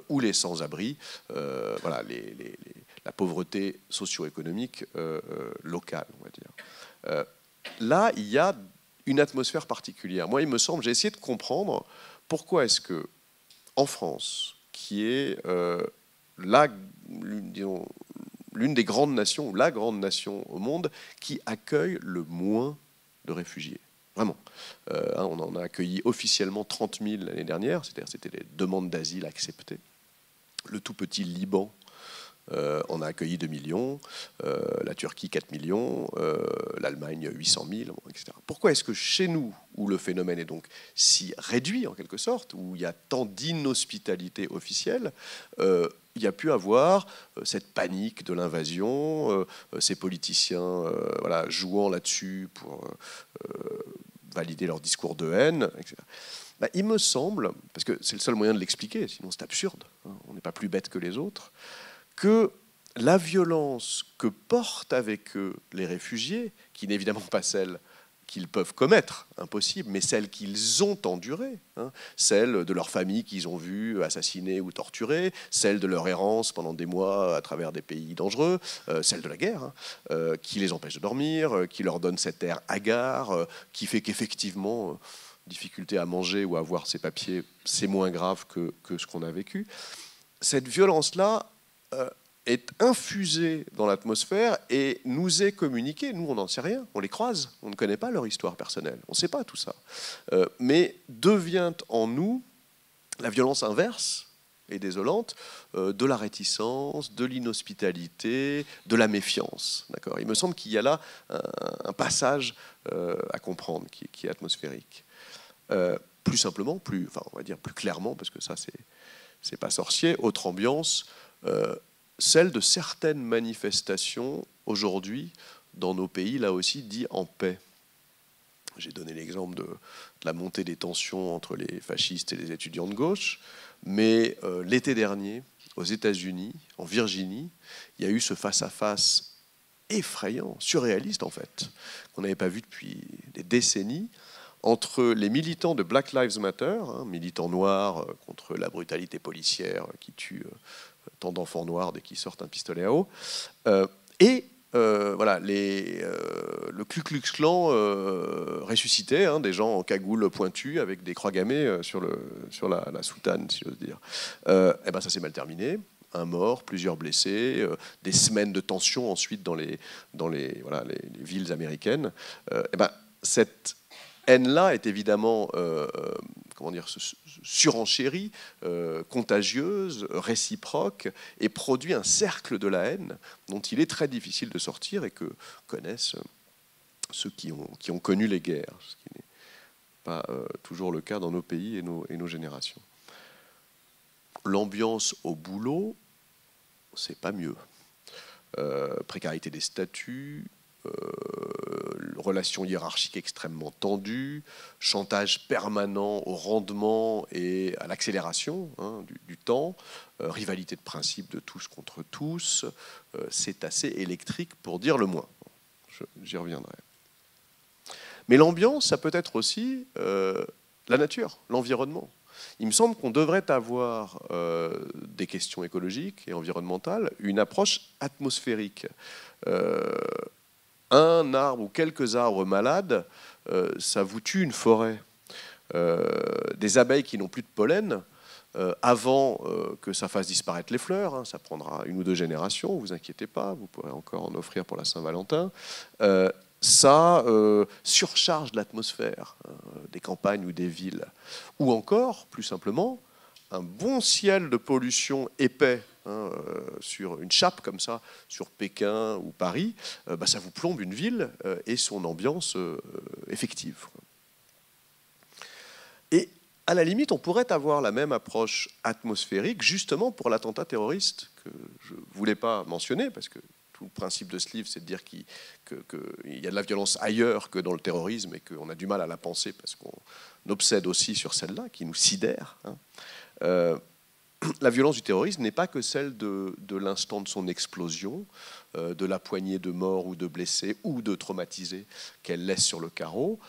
ou les sans-abri, voilà, la pauvreté socio-économique locale, on va dire. Là, il y a une atmosphère particulière. Moi, il me semble, j'ai essayé de comprendre pourquoi est-ce que, en France, qui est l'une des grandes nations, ou la grande nation au monde, qui accueille le moins de réfugiés. Vraiment. On en a accueilli officiellement 30 000 l'année dernière, c'est-à-dire c'était les demandes d'asile acceptées. Le tout petit Liban en a accueilli 2 millions, la Turquie 4 millions, l'Allemagne 800 000, etc. Pourquoi est-ce que chez nous, où le phénomène est donc si réduit en quelque sorte, où il y a tant d'inhospitalité officielle, il y a pu avoir cette panique de l'invasion, ces politiciens voilà, jouant là-dessus pour valider leur discours de haine, etc. Il me semble, parce que c'est le seul moyen de l'expliquer, sinon c'est absurde, on n'est pas plus bête que les autres, que la violence que portent avec eux les réfugiés, qui n'est évidemment pas celle qu'ils peuvent commettre, impossible, mais celle qu'ils ont endurée, celle de leur famille qu'ils ont vue assassinée ou torturée, celle de leur errance pendant des mois à travers des pays dangereux, celle de la guerre, qui les empêche de dormir, qui leur donne cet air hagard, qui fait qu'effectivement, difficulté à manger ou à avoir ses papiers, c'est moins grave que ce qu'on a vécu. Cette violence-là est infusée dans l'atmosphère et nous est communiquée. Nous, on n'en sait rien, on les croise, on ne connaît pas leur histoire personnelle, on ne sait pas tout ça. Mais devient en nous la violence inverse et désolante de la réticence, de l'inhospitalité, de la méfiance. D'accord ? Il me semble qu'il y a là un passage à comprendre qui est atmosphérique. Plus simplement, on va dire plus clairement, parce que ça, c'est pas sorcier, autre ambiance, celle de certaines manifestations aujourd'hui dans nos pays, là aussi, dits en paix. J'ai donné l'exemple de la montée des tensions entre les fascistes et les étudiants de gauche, mais l'été dernier, aux États-Unis, en Virginie, il y a eu ce face-à-face effrayant, surréaliste en fait, qu'on n'avait pas vu depuis des décennies, entre les militants de Black Lives Matter, militants noirs contre la brutalité policière qui tue tant d'enfants noirs dès qu'ils sortent un pistolet à eau, et voilà, le Ku Klux Klan ressuscité, des gens en cagoule pointue avec des croix gammées sur la soutane, si j'ose dire. Ça s'est mal terminé. Un mort, plusieurs blessés, des semaines de tension ensuite dans les villes américaines. Cette haine-là est évidemment surenchérie, contagieuse, réciproque, et produit un cercle de la haine dont il est très difficile de sortir et que connaissent ceux qui ont connu les guerres, ce qui n'est pas toujours le cas dans nos pays et nos générations. L'ambiance au boulot, c'est pas mieux. Précarité des statuts, relations hiérarchiques extrêmement tendues, chantage permanent au rendement et à l'accélération du temps, rivalité de principe de tous contre tous, c'est assez électrique pour dire le moins. J'y reviendrai. Mais l'ambiance, ça peut être aussi la nature, l'environnement. Il me semble qu'on devrait avoir des questions écologiques et environnementales, une approche atmosphérique. Un arbre ou quelques arbres malades, ça vous tue une forêt. Des abeilles qui n'ont plus de pollen, avant que ça fasse disparaître les fleurs, ça prendra 1 ou 2 générations, vous inquiétez pas, vous pourrez encore en offrir pour la Saint-Valentin, ça surcharge l'atmosphère des campagnes ou des villes. Ou encore, plus simplement, un bon ciel de pollution épais sur une chape comme ça, sur Pékin ou Paris, ça vous plombe une ville et son ambiance effective. Et à la limite, on pourrait avoir la même approche atmosphérique justement pour l'attentat terroriste que je ne voulais pas mentionner, parce que tout le principe de ce livre, c'est de dire qu'il y a de la violence ailleurs que dans le terrorisme et qu'on a du mal à la penser parce qu'on obsède aussi sur celle-là, qui nous sidère. La violence du terrorisme n'est pas que celle de l'instant de son explosion, de la poignée de morts ou de blessés ou de traumatisés qu'elle laisse sur le carreau.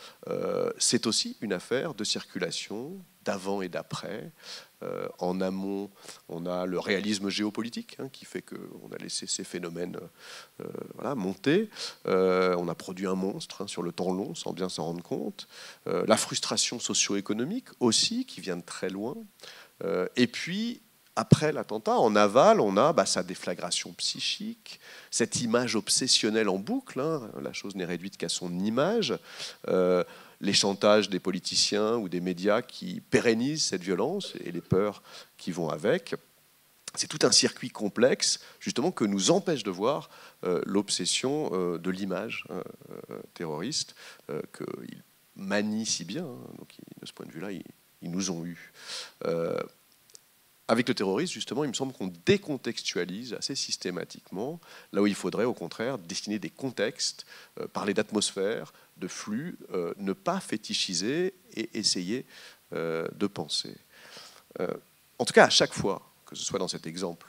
C'est aussi une affaire de circulation, d'avant et d'après. En amont, on a le réalisme géopolitique qui fait qu'on a laissé ces phénomènes monter. On a produit un monstre sur le temps long sans bien s'en rendre compte. La frustration socio-économique aussi, qui vient de très loin. Et puis, après l'attentat, en aval, on a sa déflagration psychique, cette image obsessionnelle en boucle, la chose n'est réduite qu'à son image, les chantages des politiciens ou des médias qui pérennisent cette violence et les peurs qui vont avec. C'est tout un circuit complexe, justement, que nous empêche de voir l'obsession de l'image terroriste qu'ils manient si bien. Donc, de ce point de vue-là, ils nous ont eus. Avec le terrorisme, justement, il me semble qu'on décontextualise assez systématiquement, là où il faudrait, au contraire, dessiner des contextes, parler d'atmosphère, de flux, ne pas fétichiser et essayer de penser. En tout cas, à chaque fois, que ce soit dans cet exemple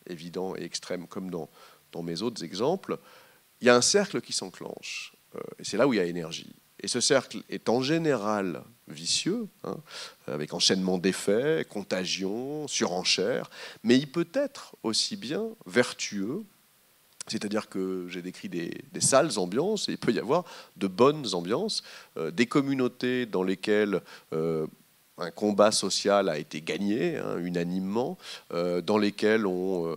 évident et extrême comme dans mes autres exemples, il y a un cercle qui s'enclenche. Et c'est là où il y a énergie. Et ce cercle est en général vicieux, avec enchaînement d'effets, contagion, surenchère, mais il peut être aussi bien vertueux, c'est-à-dire que j'ai décrit des sales ambiances, et il peut y avoir de bonnes ambiances, des communautés dans lesquelles un combat social a été gagné unanimement, dans lesquels on,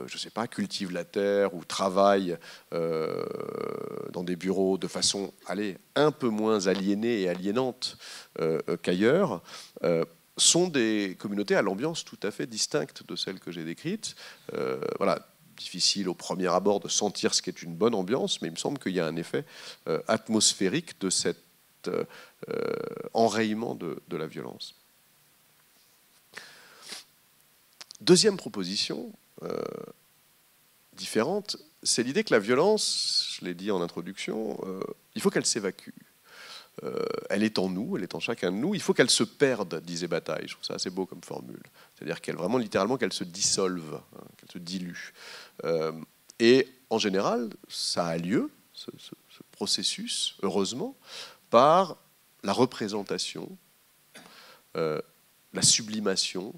je sais pas, cultive la terre ou travaille dans des bureaux de façon, un peu moins aliénée et aliénante qu'ailleurs, sont des communautés à l'ambiance tout à fait distincte de celle que j'ai décrite. Difficile au premier abord de sentir ce qu'est une bonne ambiance, mais il me semble qu'il y a un effet atmosphérique de cet enrayement de la violence. Deuxième proposition différente, c'est l'idée que la violence, je l'ai dit en introduction, il faut qu'elle s'évacue. Elle est en nous, elle est en chacun de nous. Il faut qu'elle se perde, disait Bataille. Je trouve ça assez beau comme formule. C'est-à-dire qu'elle, vraiment littéralement, qu'elle se dissolve, qu'elle se dilue. Et en général, ça a lieu, ce processus, heureusement, par la représentation, la sublimation,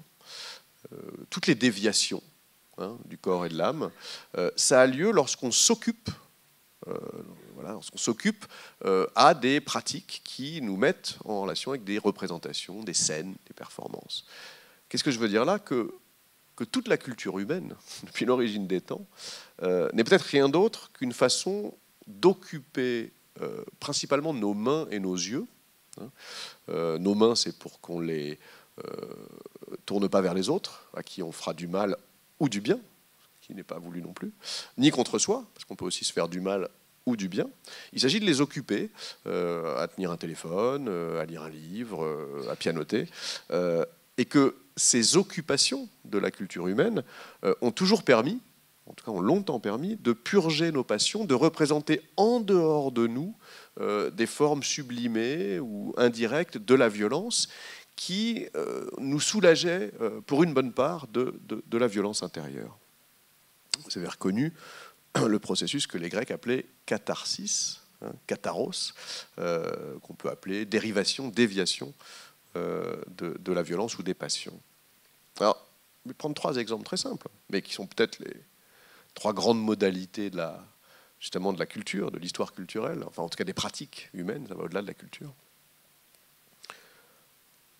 toutes les déviations du corps et de l'âme. Ça a lieu lorsqu'on s'occupe lorsqu'on s'occupe à des pratiques qui nous mettent en relation avec des représentations, des scènes, des performances. Qu'est-ce que je veux dire là ? Que toute la culture humaine, depuis l'origine des temps, n'est peut-être rien d'autre qu'une façon d'occuper principalement nos mains et nos yeux. Nos mains, c'est pour qu'on les tourne pas vers les autres, à qui on fera du mal ou du bien, qui n'est pas voulu non plus, ni contre soi, parce qu'on peut aussi se faire du mal ou du bien. Il s'agit de les occuper, à tenir un téléphone, à lire un livre, à pianoter, et que ces occupations de la culture humaine ont toujours permis, en tout cas ont longtemps permis, de purger nos passions, de représenter en dehors de nous des formes sublimées ou indirectes de la violence qui nous soulageaient pour une bonne part de la violence intérieure. Vous avez reconnu le processus que les Grecs appelaient catharsis, katharos, qu'on peut appeler dérivation, déviation de la violence ou des passions. Alors, je vais prendre 3 exemples très simples, mais qui sont peut-être les 3 grandes modalités justement de la culture, de l'histoire culturelle, enfin en tout cas des pratiques humaines, ça va au-delà de la culture.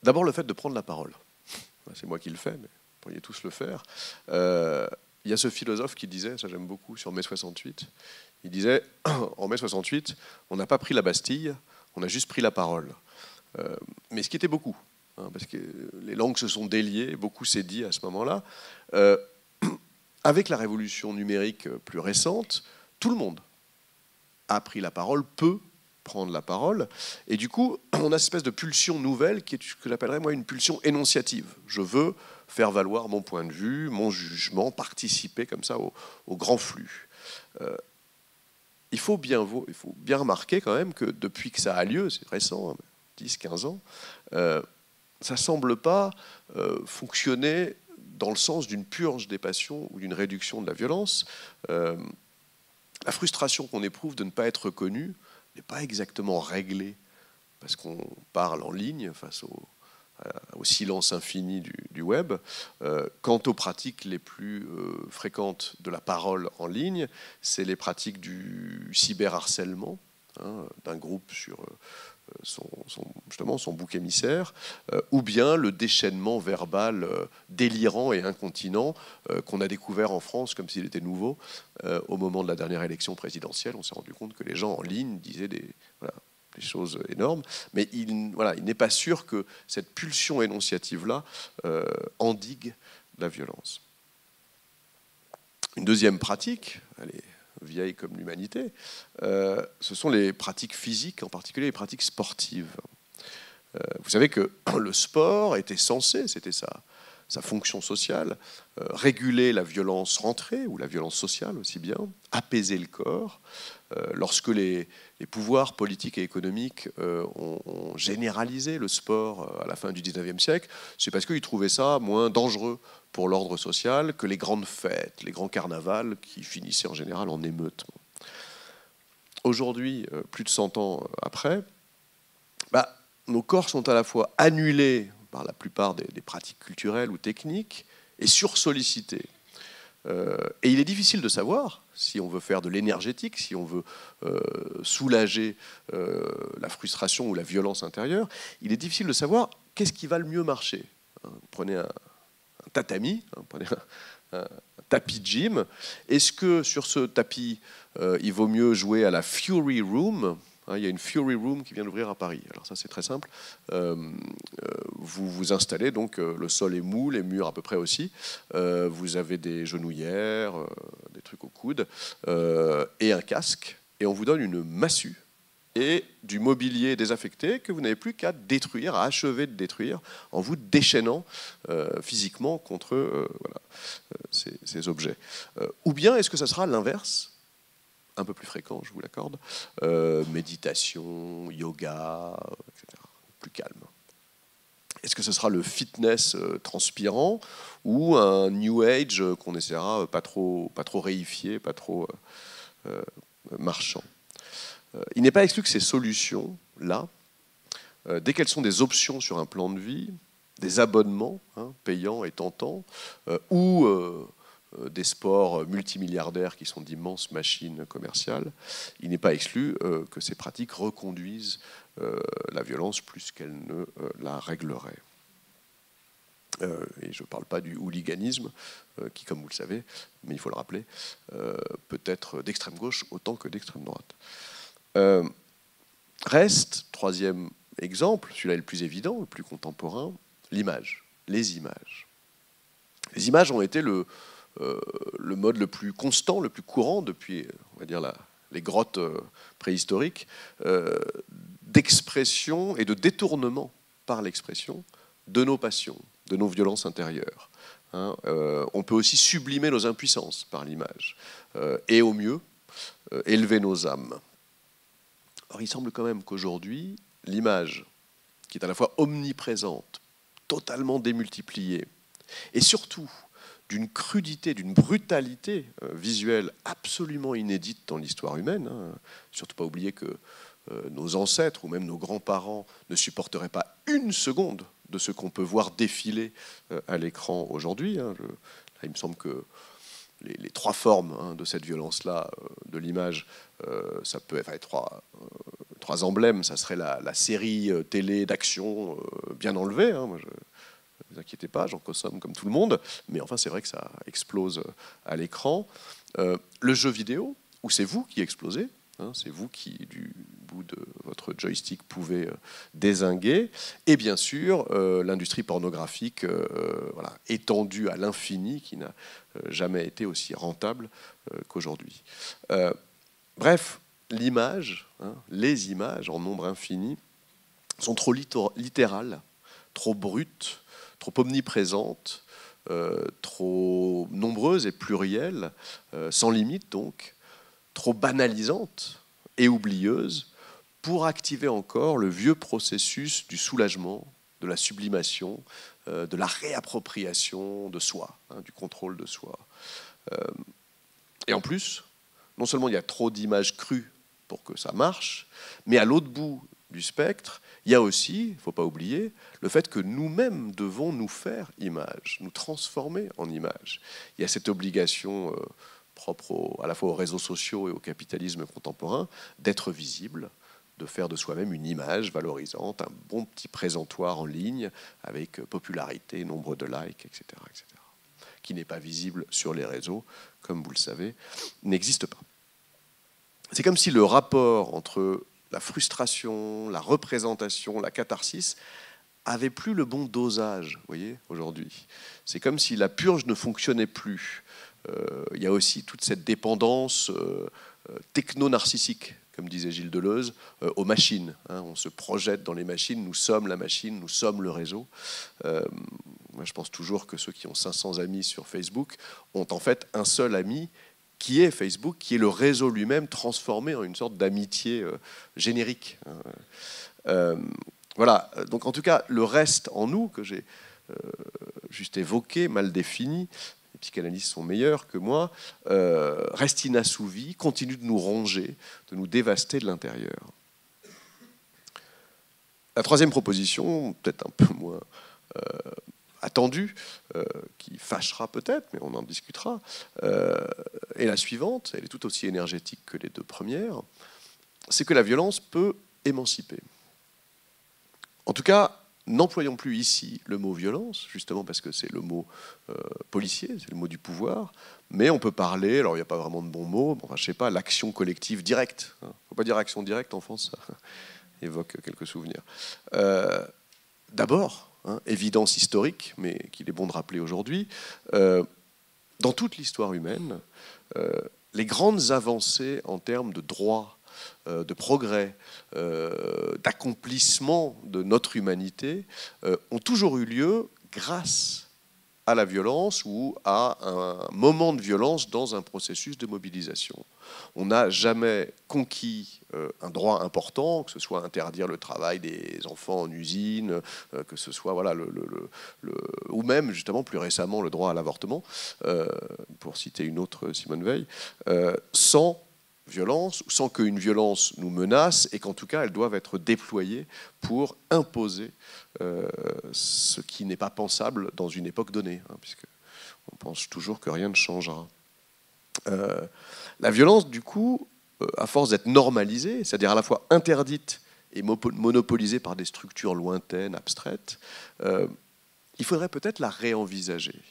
D'abord, le fait de prendre la parole. C'est moi qui le fais, mais vous pourriez tous le faire. Il y a ce philosophe qui disait, ça j'aime beaucoup, sur mai 68, il disait, en mai 68, on n'a pas pris la Bastille, on a juste pris la parole. Mais ce qui était beaucoup, parce que les langues se sont déliées, beaucoup s'est dit à ce moment-là. Avec la révolution numérique plus récente, tout le monde a pris la parole, peut prendre la parole, et du coup, on a cette espèce de pulsion nouvelle qui est ce que j'appellerais moi une pulsion énonciative. Je veux faire valoir mon point de vue, mon jugement, participer comme ça au grand flux. Il faut bien remarquer quand même que depuis que ça a lieu, c'est récent, 10-15 ans, ça ne semble pas fonctionner dans le sens d'une purge des passions ou d'une réduction de la violence. La frustration qu'on éprouve de ne pas être reconnu n'est pas exactement réglée parce qu'on parle en ligne face au silence infini du web. Quant aux pratiques les plus fréquentes de la parole en ligne, c'est les pratiques du cyberharcèlement, d'un groupe sur son bouc émissaire, ou bien le déchaînement verbal délirant et incontinent qu'on a découvert en France comme s'il était nouveau au moment de la dernière élection présidentielle. On s'est rendu compte que les gens en ligne disaient des choses énormes, mais il n'est pas sûr que cette pulsion énonciative-là endigue la violence. Une deuxième pratique, elle est vieille comme l'humanité, ce sont les pratiques physiques, en particulier les pratiques sportives. Vous savez que le sport était censé, c'était sa fonction sociale, réguler la violence rentrée, ou la violence sociale aussi bien, apaiser le corps. Lorsque les pouvoirs politiques et économiques ont généralisé le sport à la fin du XIXe siècle, c'est parce qu'ils trouvaient ça moins dangereux pour l'ordre social que les grandes fêtes, les grands carnavals qui finissaient en général en émeutes. Aujourd'hui, plus de 100 ans après, nos corps sont à la fois annulés par la plupart des pratiques culturelles ou techniques et sursollicités. Et il est difficile de savoir, si on veut faire de l'énergétique, si on veut soulager la frustration ou la violence intérieure, il est difficile de savoir qu'est-ce qui va le mieux marcher. Prenez un tatami, prenez un tapis de gym. Est-ce que sur ce tapis, il vaut mieux jouer à la Fury Room ? Il y a une Fury Room qui vient d'ouvrir à Paris. Alors ça, c'est très simple. Vous vous installez, donc le sol est mou, les murs à peu près aussi. Vous avez des genouillères, des trucs au coude, et un casque. Et on vous donne une massue et du mobilier désaffecté que vous n'avez plus qu'à détruire, à achever de détruire, en vous déchaînant physiquement contre ces objets. Ou bien est-ce que ça sera l'inverse ? Un peu plus fréquent, je vous l'accorde, méditation, yoga, etc., plus calme. Est-ce que ce sera le fitness transpirant ou un New Age qu'on essaiera pas trop réifier, pas trop marchand? Il n'est pas exclu que ces solutions-là, dès qu'elles sont des options sur un plan de vie, des abonnements payants et tentants, ou des sports multimilliardaires qui sont d'immenses machines commerciales, il n'est pas exclu que ces pratiques reconduisent la violence plus qu'elles ne la régleraient. Et je ne parle pas du hooliganisme, qui, comme vous le savez, mais il faut le rappeler, peut être d'extrême gauche autant que d'extrême droite. Reste, troisième exemple, celui-là est le plus évident, le plus contemporain, l'image, les images. Les images ont été le mode le plus constant, le plus courant depuis, on va dire, les grottes préhistoriques, d'expression et de détournement par l'expression de nos passions, de nos violences intérieures. On peut aussi sublimer nos impuissances par l'image, et au mieux, élever nos âmes. Or, il semble quand même qu'aujourd'hui, l'image, qui est à la fois omniprésente, totalement démultipliée, et surtout d'une crudité, d'une brutalité visuelle absolument inédite dans l'histoire humaine. Surtout pas oublier que nos ancêtres ou même nos grands-parents ne supporteraient pas une seconde de ce qu'on peut voir défiler à l'écran aujourd'hui. Là, il me semble que les trois formes de cette violence-là, de l'image, ça peut être trois emblèmes. Ça serait la série télé d'action bien enlevée. Ne vous inquiétez pas, j'en consomme comme tout le monde, mais enfin c'est vrai que ça explose à l'écran. Le jeu vidéo, où c'est vous qui explosez, c'est vous qui, du bout de votre joystick, pouvez dézinguer. Et bien sûr, l'industrie pornographique étendue à l'infini, qui n'a jamais été aussi rentable qu'aujourd'hui. Bref, l'image, les images en nombre infini, sont trop littérales, trop brutes, trop omniprésentes, trop nombreuses et plurielles, sans limite donc, trop banalisantes et oublieuses pour activer encore le vieux processus du soulagement, de la sublimation, de la réappropriation de soi, du contrôle de soi. Et en plus, non seulement il y a trop d'images crues pour que ça marche, mais à l'autre bout du spectre, il y a aussi, il ne faut pas oublier, le fait que nous-mêmes devons nous faire image, nous transformer en image. Il y a cette obligation propre à la fois aux réseaux sociaux et au capitalisme contemporain d'être visible, de faire de soi-même une image valorisante, un bon petit présentoir en ligne avec popularité, nombre de likes, etc., qui n'est pas visible sur les réseaux, comme vous le savez, n'existe pas. C'est comme si le rapport entre la frustration, la représentation, la catharsis avait plus le bon dosage, vous voyez, aujourd'hui. C'est comme si la purge ne fonctionnait plus. Il y a aussi toute cette dépendance techno-narcissique, comme disait Gilles Deleuze, aux machines. On se projette dans les machines, nous sommes la machine, nous sommes le réseau. Moi, je pense toujours que ceux qui ont 500 amis sur Facebook ont en fait un seul ami qui est Facebook, qui est le réseau lui-même transformé en une sorte d'amitié générique. Voilà, donc en tout cas, le reste en nous, que j'ai juste évoqué, mal défini, les psychanalystes sont meilleurs que moi, reste inassouvi, continue de nous ronger, de nous dévaster de l'intérieur. La troisième proposition, peut-être un peu moins attendue, qui fâchera peut-être, mais on en discutera, est la suivante, elle est tout aussi énergétique que les deux premières, c'est que la violence peut émanciper. En tout cas, n'employons plus ici le mot violence, justement parce que c'est le mot policier, c'est le mot du pouvoir, mais on peut parler, alors il n'y a pas vraiment de bon mot, enfin, je ne sais pas, l'action collective directe. Il ne faut pas dire action directe en France, ça évoque quelques souvenirs. D'abord, évidence historique, mais qu'il est bon de rappeler aujourd'hui, dans toute l'histoire humaine, les grandes avancées en termes de droits, de progrès, d'accomplissement de notre humanité ont toujours eu lieu grâce à la violence ou à un moment de violence dans un processus de mobilisation. On n'a jamais conquis un droit important, que ce soit interdire le travail des enfants en usine, que ce soit ou même justement plus récemment le droit à l'avortement, pour citer une autre Simone Veil, sans violence, sans qu'une violence nous menace, et qu'en tout cas, elles doivent être déployées pour imposer ce qui n'est pas pensable dans une époque donnée, puisqu'on pense toujours que rien ne changera. La violence, du coup, à force d'être normalisée, c'est-à-dire à la fois interdite et monopolisée par des structures lointaines, abstraites, il faudrait peut-être la réenvisager.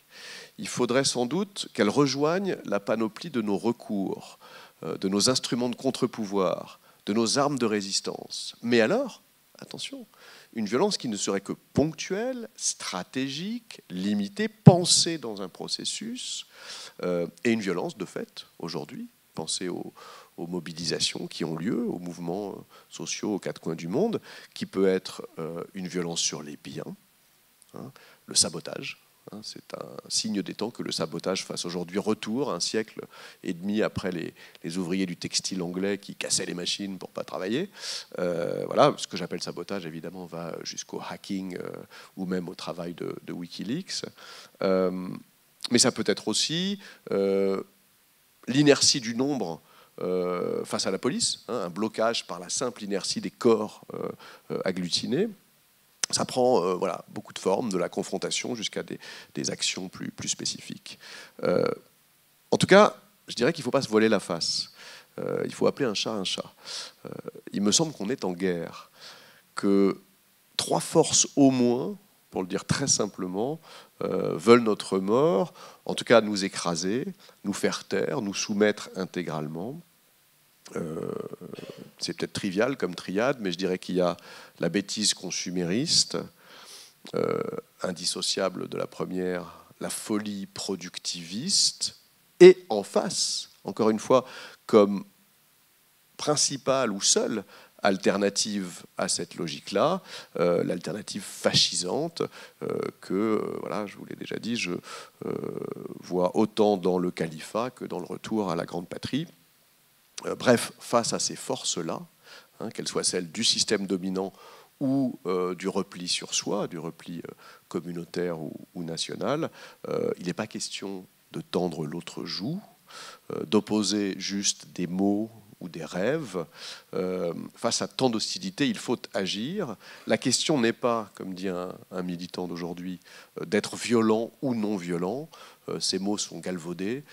Il faudrait sans doute qu'elle rejoigne la panoplie de nos recours, de nos instruments de contre-pouvoir, de nos armes de résistance. Mais alors, attention, une violence qui ne serait que ponctuelle, stratégique, limitée, pensée dans un processus, et une violence de fait, aujourd'hui, pensée aux aux mobilisations qui ont lieu, aux mouvements sociaux aux quatre coins du monde, qui peut être une violence sur les biens, hein, le sabotage. Hein, c'est un signe des temps que le sabotage fasse aujourd'hui retour, un siècle et demi après les ouvriers du textile anglais qui cassaient les machines pour ne pas travailler. Voilà, ce que j'appelle sabotage, évidemment, va jusqu'au hacking ou même au travail de Wikileaks. Mais ça peut être aussi l'inertie du nombre face à la police, hein, un blocage par la simple inertie des corps agglutinés. Ça prend voilà, beaucoup de formes, de la confrontation jusqu'à des actions plus spécifiques. En tout cas, je dirais qu'il ne faut pas se voiler la face. Il faut appeler un chat un chat. Il me semble qu'on est en guerre, que 3 forces au moins, pour le dire très simplement, veulent notre mort, en tout cas nous écraser, nous faire taire, nous soumettre intégralement. C'est peut-être trivial comme triade, mais je dirais qu'il y a la bêtise consumériste, indissociable de la première, la folie productiviste, et en face, encore une fois, comme principale ou seule alternative à cette logique-là, l'alternative fascisante que, voilà, je vous l'ai déjà dit, je vois autant dans le califat que dans le retour à la grande patrie. Bref, face à ces forces-là, hein, qu'elles soient celles du système dominant ou du repli sur soi, du repli communautaire ou national, il n'est pas question de tendre l'autre joue, d'opposer juste des mots ou des rêves. Face à tant d'hostilité, il faut agir. La question n'est pas, comme dit un militant d'aujourd'hui, d'être violent ou non violent. Ces mots sont galvaudés.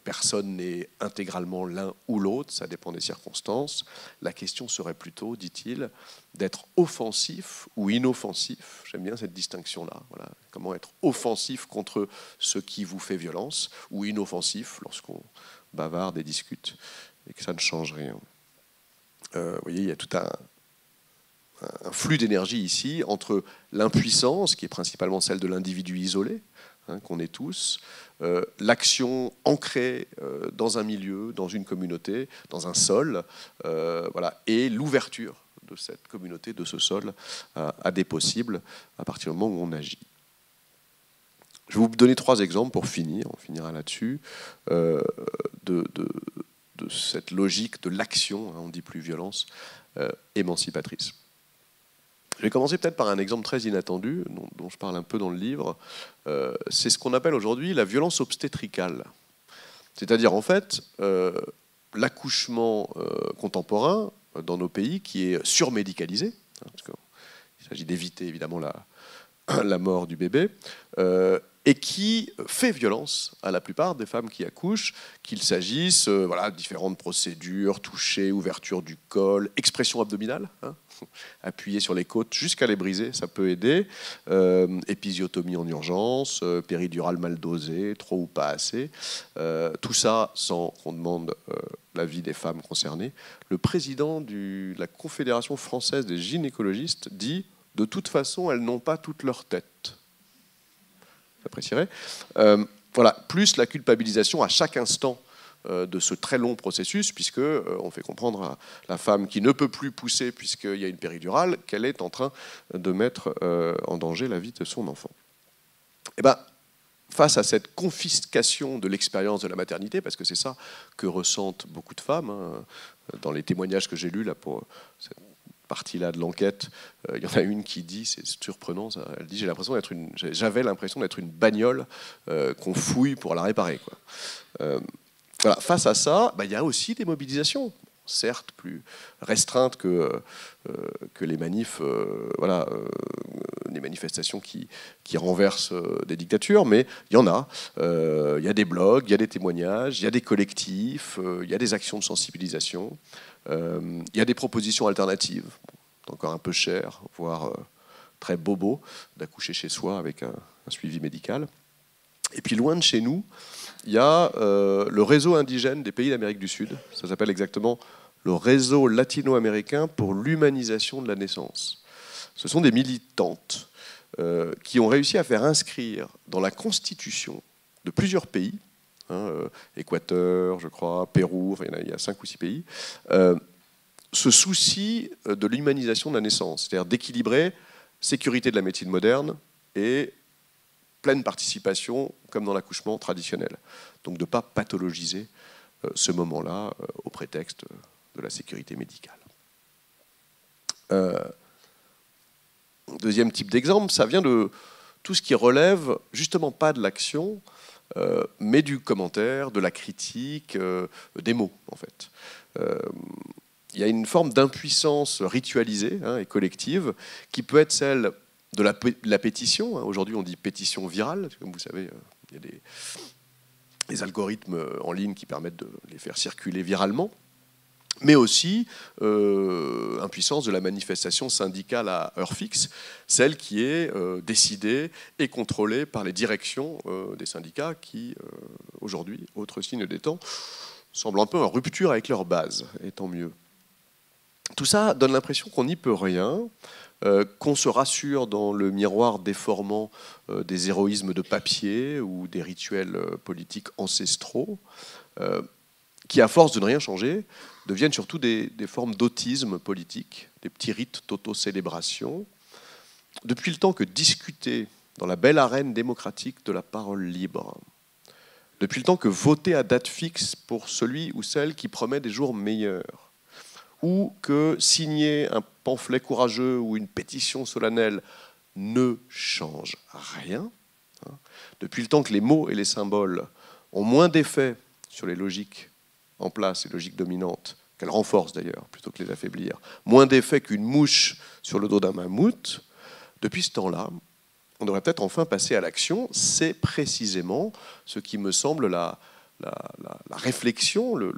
Personne n'est intégralement l'un ou l'autre, ça dépend des circonstances. La question serait plutôt, dit-il, d'être offensif ou inoffensif. J'aime bien cette distinction-là. Voilà. Comment être offensif contre ce qui vous fait violence ou inoffensif lorsqu'on bavarde et discute et que ça ne change rien. Vous voyez, il y a tout un flux d'énergie ici entre l'impuissance, qui est principalement celle de l'individu isolé, hein, qu'on est tous, l'action ancrée dans un milieu, dans une communauté, dans un sol, voilà, et l'ouverture de cette communauté, de ce sol, à des possibles à partir du moment où on agit. Je vais vous donner 3 exemples pour finir, on finira là-dessus, de cette logique de l'action, hein, on ne dit plus violence, émancipatrice. Je vais commencer peut-être par un exemple très inattendu, dont je parle un peu dans le livre. C'est ce qu'on appelle aujourd'hui la violence obstétricale. C'est-à-dire, en fait, l'accouchement contemporain dans nos pays qui est surmédicalisé, hein, parce qu'il s'agit d'éviter évidemment la mort du bébé, et qui fait violence à la plupart des femmes qui accouchent, qu'il s'agisse voilà, différentes procédures, toucher, ouverture du col, expression abdominale, hein, appuyer sur les côtes jusqu'à les briser, ça peut aider, épisiotomie en urgence, péridurale mal dosée, trop ou pas assez, tout ça sans qu'on demande l'avis des femmes concernées. Le président de la Confédération française des gynécologistes dit « de toute façon, elles n'ont pas toute leur tête ». J'apprécierais. Voilà, plus la culpabilisation à chaque instant de ce très long processus, puisque on fait comprendre à la femme qui ne peut plus pousser puisqu'il y a une péridurale qu'elle est en train de mettre en danger la vie de son enfant. Et ben, face à cette confiscation de l'expérience de la maternité, parce que c'est ça que ressentent beaucoup de femmes, hein, dans les témoignages que j'ai lus là pour cette partie-là de l'enquête, il y en a une qui dit, c'est surprenant, ça, elle dit j'avais l'impression d'être une bagnole qu'on fouille pour la réparer, quoi. Voilà, face à ça, il y a aussi des mobilisations, certes plus restreintes que les manifs, voilà, les manifestations qui renversent des dictatures, mais il y en a. Il y a des blogs, il y a des témoignages, il y a des collectifs, il y a des actions de sensibilisation. Il y a des propositions alternatives, encore un peu cher, voire très bobo, d'accoucher chez soi avec un suivi médical. Et puis loin de chez nous, il y a le réseau indigène des pays d'Amérique du Sud. Ça s'appelle exactement le réseau latino-américain pour l'humanisation de la naissance. Ce sont des militantes qui ont réussi à faire inscrire dans la constitution de plusieurs pays, Équateur, je crois, Pérou, enfin, il y a 5 ou 6 pays, ce souci de l'humanisation de la naissance, c'est-à-dire d'équilibrer sécurité de la médecine moderne et pleine participation, comme dans l'accouchement traditionnel. Donc de ne pas pathologiser ce moment-là au prétexte de la sécurité médicale. Deuxième type d'exemple, ça vient de tout ce qui relève justement pas de l'action, mais du commentaire, de la critique, des mots en fait. Il y a une forme d'impuissance ritualisée et collective qui peut être celle de la pétition. Aujourd'hui, on dit pétition virale. Comme vous savez, il y a des algorithmes en ligne qui permettent de les faire circuler viralement. Mais aussi impuissance de la manifestation syndicale à heure fixe, celle qui est décidée et contrôlée par les directions des syndicats qui, aujourd'hui, autre signe des temps, semblent un peu en rupture avec leur base, et tant mieux. Tout ça donne l'impression qu'on n'y peut rien, qu'on se rassure dans le miroir déformant des héroïsmes de papier ou des rituels politiques ancestraux, qui, à force de ne rien changer, deviennent surtout des formes d'autisme politique, des petits rites d'auto-célébration. Depuis le temps que discuter dans la belle arène démocratique de la parole libre, depuis le temps que voter à date fixe pour celui ou celle qui promet des jours meilleurs, ou que signer un pamphlet courageux ou une pétition solennelle ne change rien, depuis le temps que les mots et les symboles ont moins d'effet sur les logiques en place, les logiques dominantes, qu'elles renforcent d'ailleurs, plutôt que les affaiblir, moins d'effet qu'une mouche sur le dos d'un mammouth, depuis ce temps-là, on devrait peut-être enfin passer à l'action. C'est précisément ce qui me semble la réflexion, la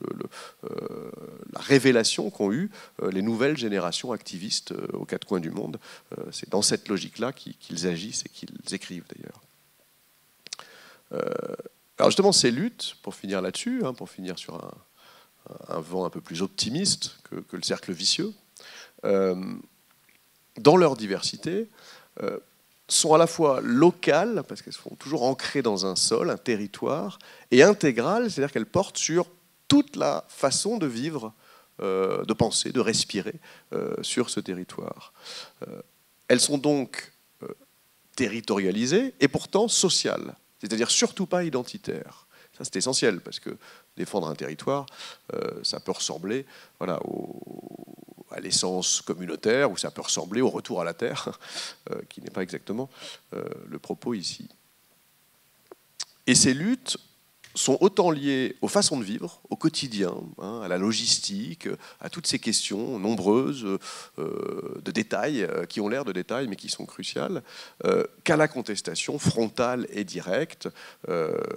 révélation qu'ont eu les nouvelles générations activistes aux quatre coins du monde. C'est dans cette logique-là qu'ils agissent et qu'ils écrivent d'ailleurs. Alors justement, ces luttes, pour finir là-dessus, pour finir sur un vent un peu plus optimiste que le cercle vicieux, dans leur diversité, sont à la fois locales, parce qu'elles sont toujours ancrées dans un sol, un territoire, et intégrales, c'est-à-dire qu'elles portent sur toute la façon de vivre, de penser, de respirer sur ce territoire. Elles sont donc territorialisées et pourtant sociales, c'est-à-dire surtout pas identitaires. Ça, c'est essentiel, parce que défendre un territoire, ça peut ressembler à l'essence communautaire, ou ça peut ressembler au retour à la terre, qui n'est pas exactement le propos ici. Et ces luttes sont autant liées aux façons de vivre, au quotidien, à la logistique, à toutes ces questions nombreuses de détails, qui ont l'air de détails, mais qui sont cruciales, qu'à la contestation frontale et directe,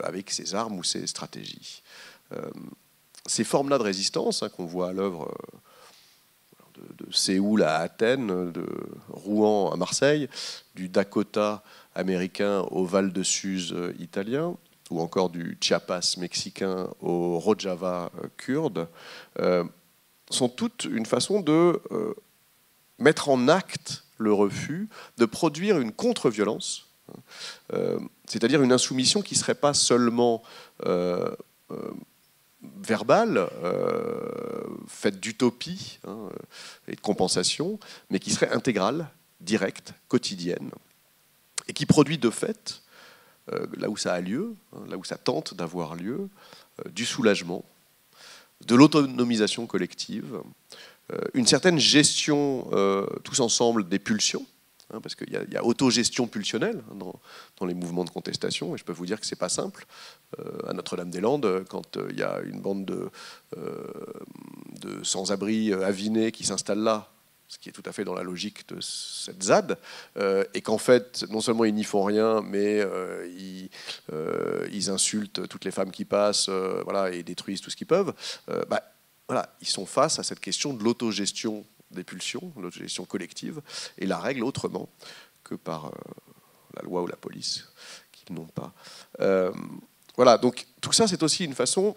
avec ses armes ou ses stratégies. Ces formes-là de résistance qu'on voit à l'œuvre de Séoul à Athènes, de Rouen à Marseille, du Dakota américain au Val de Suse italien, ou encore du Chiapas mexicain au Rojava kurde, sont toutes une façon de mettre en acte le refus, de produire une contre-violence, c'est-à-dire une insoumission qui ne serait pas seulement verbale, faite d'utopie et de compensation, mais qui serait intégrale, directe, quotidienne, et qui produit de fait, là où ça a lieu, là où ça tente d'avoir lieu, du soulagement, de l'autonomisation collective, une certaine gestion tous ensemble des pulsions, parce qu'il y a autogestion pulsionnelle dans les mouvements de contestation, et je peux vous dire que ce n'est pas simple. À Notre-Dame-des-Landes, quand il y a une bande de sans-abri avinés qui s'installent là, ce qui est tout à fait dans la logique de cette ZAD, et qu'en fait, non seulement ils n'y font rien, mais ils insultent toutes les femmes qui passent, et détruisent tout ce qu'ils peuvent, ils sont face à cette question de l'autogestion des pulsions, l'autogestion collective, et la règle autrement que par la loi ou la police, qu'ils n'ont pas. Donc tout ça, c'est aussi une façon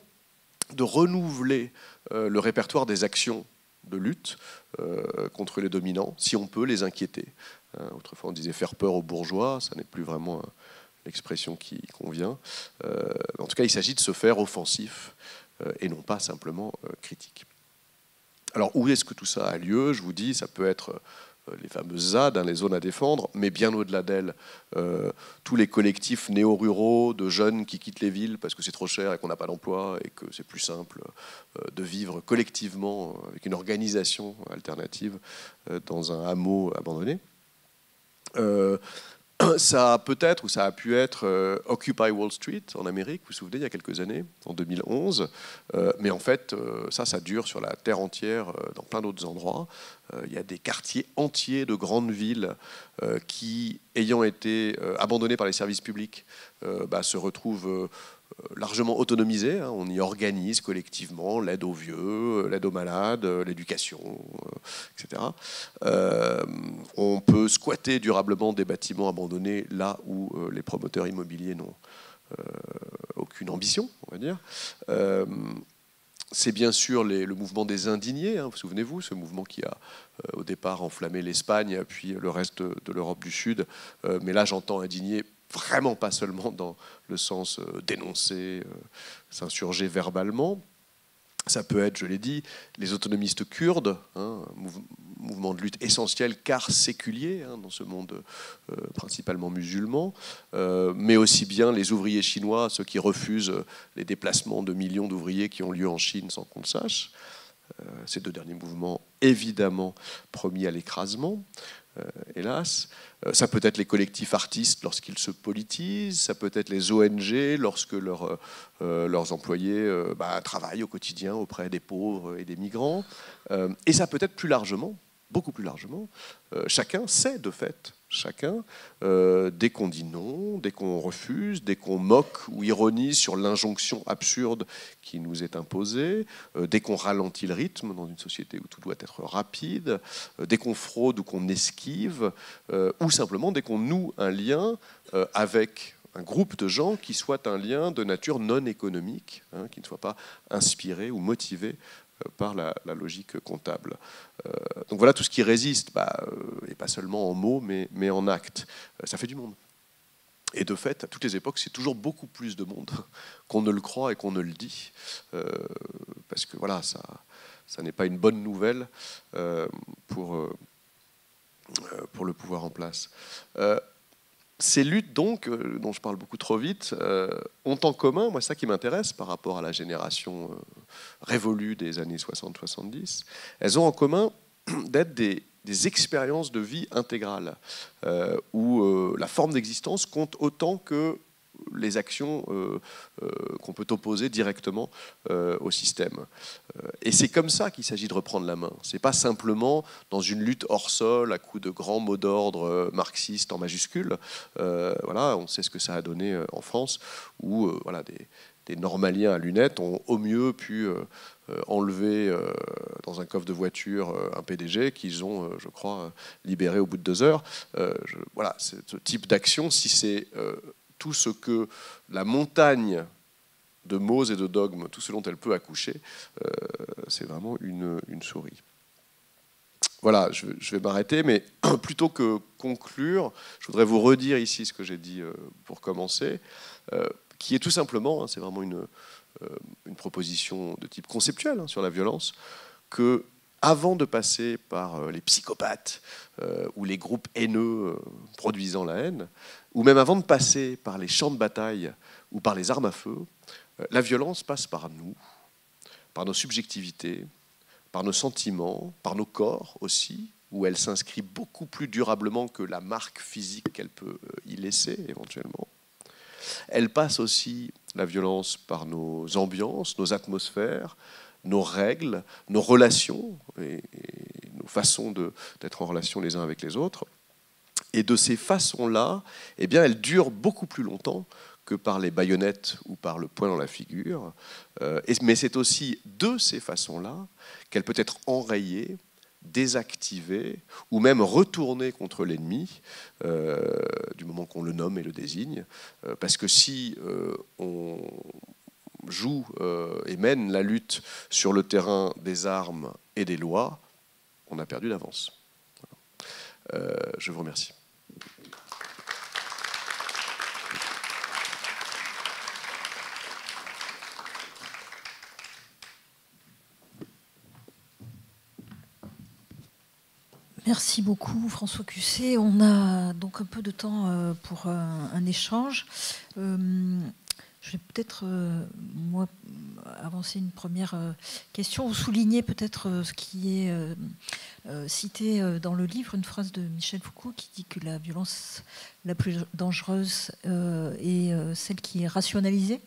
de renouveler le répertoire des actions de lutte contre les dominants, si on peut les inquiéter. Autrefois, on disait faire peur aux bourgeois, ça n'est plus vraiment l'expression qui convient. En tout cas, il s'agit de se faire offensif et non pas simplement critique. Alors, où est-ce que tout ça a lieu? Je vous dis, ça peut être les fameuses ZAD, les zones à défendre, mais bien au-delà d'elles, tous les collectifs néo-ruraux de jeunes qui quittent les villes parce que c'est trop cher et qu'on n'a pas d'emploi et que c'est plus simple de vivre collectivement avec une organisation alternative dans un hameau abandonné. Ça a peut-être, ou ça a pu être Occupy Wall Street en Amérique, vous vous souvenez, il y a quelques années, en 2011. Mais en fait, ça dure sur la terre entière, dans plein d'autres endroits. Il y a des quartiers entiers de grandes villes qui, ayant été abandonnés par les services publics, se retrouvent largement autonomisés. On y organise collectivement l'aide aux vieux, l'aide aux malades, l'éducation, etc. On peut squatter durablement des bâtiments abandonnés là où les promoteurs immobiliers n'ont aucune ambition, on va dire. C'est bien sûr le mouvement des indignés, vous souvenez-vous, ce mouvement qui a au départ enflammé l'Espagne, puis le reste de l'Europe du Sud. Mais là, j'entends indigné vraiment pas seulement dans le sens dénoncer, s'insurger verbalement. Ça peut être, je l'ai dit, les autonomistes kurdes, mouvement de lutte essentiel car séculier dans ce monde principalement musulman, mais aussi bien les ouvriers chinois, ceux qui refusent les déplacements de millions d'ouvriers qui ont lieu en Chine sans qu'on le sache. Ces deux derniers mouvements, évidemment, promis à l'écrasement, hélas. Ça peut être les collectifs artistes lorsqu'ils se politisent, ça peut être les ONG lorsque leurs employés travaillent au quotidien auprès des pauvres et des migrants. Et ça peut être plus largement, beaucoup plus largement, chacun sait de fait, dès qu'on dit non, dès qu'on refuse, dès qu'on moque ou ironise sur l'injonction absurde qui nous est imposée, dès qu'on ralentit le rythme dans une société où tout doit être rapide, dès qu'on fraude ou qu'on esquive, ou simplement dès qu'on noue un lien avec un groupe de gens qui soit un lien de nature non économique, qui ne soit pas inspiré ou motivé par la logique comptable. Donc voilà tout ce qui résiste, et pas seulement en mots, mais en actes. Ça fait du monde. Et de fait, à toutes les époques, c'est toujours beaucoup plus de monde qu'on ne le croit et qu'on ne le dit. Parce que voilà, ça n'est pas une bonne nouvelle pour le pouvoir en place. Ces luttes, donc, dont je parle beaucoup trop vite, ont en commun, moi, ça qui m'intéresse par rapport à la génération révolue des années 60-70, elles ont en commun d'être des expériences de vie intégrales, où la forme d'existence compte autant que les actions qu'on peut opposer directement au système. Et c'est comme ça qu'il s'agit de reprendre la main. Ce n'est pas simplement dans une lutte hors sol à coups de grands mots d'ordre marxistes en majuscules. Voilà, on sait ce que ça a donné en France, où des normaliens à lunettes ont au mieux pu enlever dans un coffre de voiture un PDG qu'ils ont, je crois, libéré au bout de 2 heures. Voilà, ce type d'action, si c'est tout ce que la montagne de mots et de dogmes, tout ce dont elle peut accoucher, c'est vraiment une souris. Voilà, je vais m'arrêter, mais plutôt que conclure, je voudrais vous redire ici ce que j'ai dit pour commencer, qui est tout simplement, c'est vraiment une proposition de type conceptuel sur la violence, que avant de passer par les psychopathes ou les groupes haineux produisant la haine, ou même avant de passer par les champs de bataille ou par les armes à feu, la violence passe par nous, par nos subjectivités, par nos sentiments, par nos corps aussi, où elle s'inscrit beaucoup plus durablement que la marque physique qu'elle peut y laisser éventuellement. Elle passe aussi, la violence, par nos ambiances, nos atmosphères, nos règles, nos relations et nos façons d'être en relation les uns avec les autres. Et de ces façons-là, eh bien, elles durent beaucoup plus longtemps que par les baïonnettes ou par le poing dans la figure. Mais c'est aussi de ces façons-là qu'elle peut être enrayée, désactivée ou même retournée contre l'ennemi du moment qu'on le nomme et le désigne. Parce que si on joue et mène la lutte sur le terrain des armes et des lois, on a perdu d'avance. Je vous remercie. Merci beaucoup François Cusset. On a donc un peu de temps pour un échange. Je vais peut-être, moi, avancer une première question, ou souligner peut-être ce qui est cité dans le livre, une phrase de Michel Foucault qui dit que la violence la plus dangereuse est celle qui est rationalisée.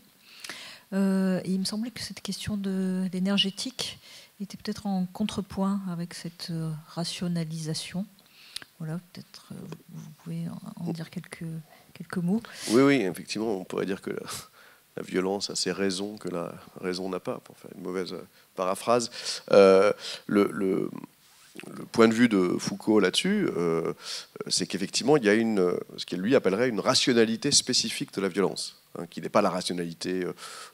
Et il me semblait que cette question de l'énergétique était peut-être en contrepoint avec cette rationalisation. Voilà, peut-être vous pouvez en dire quelques mots. Oui, oui, effectivement, on pourrait dire que la violence a ses raisons que la raison n'a pas, pour faire une mauvaise paraphrase. Le point de vue de Foucault là-dessus, c'est qu'effectivement, il y a ce qu'il lui appellerait une rationalité spécifique de la violence, hein, qui n'est pas la rationalité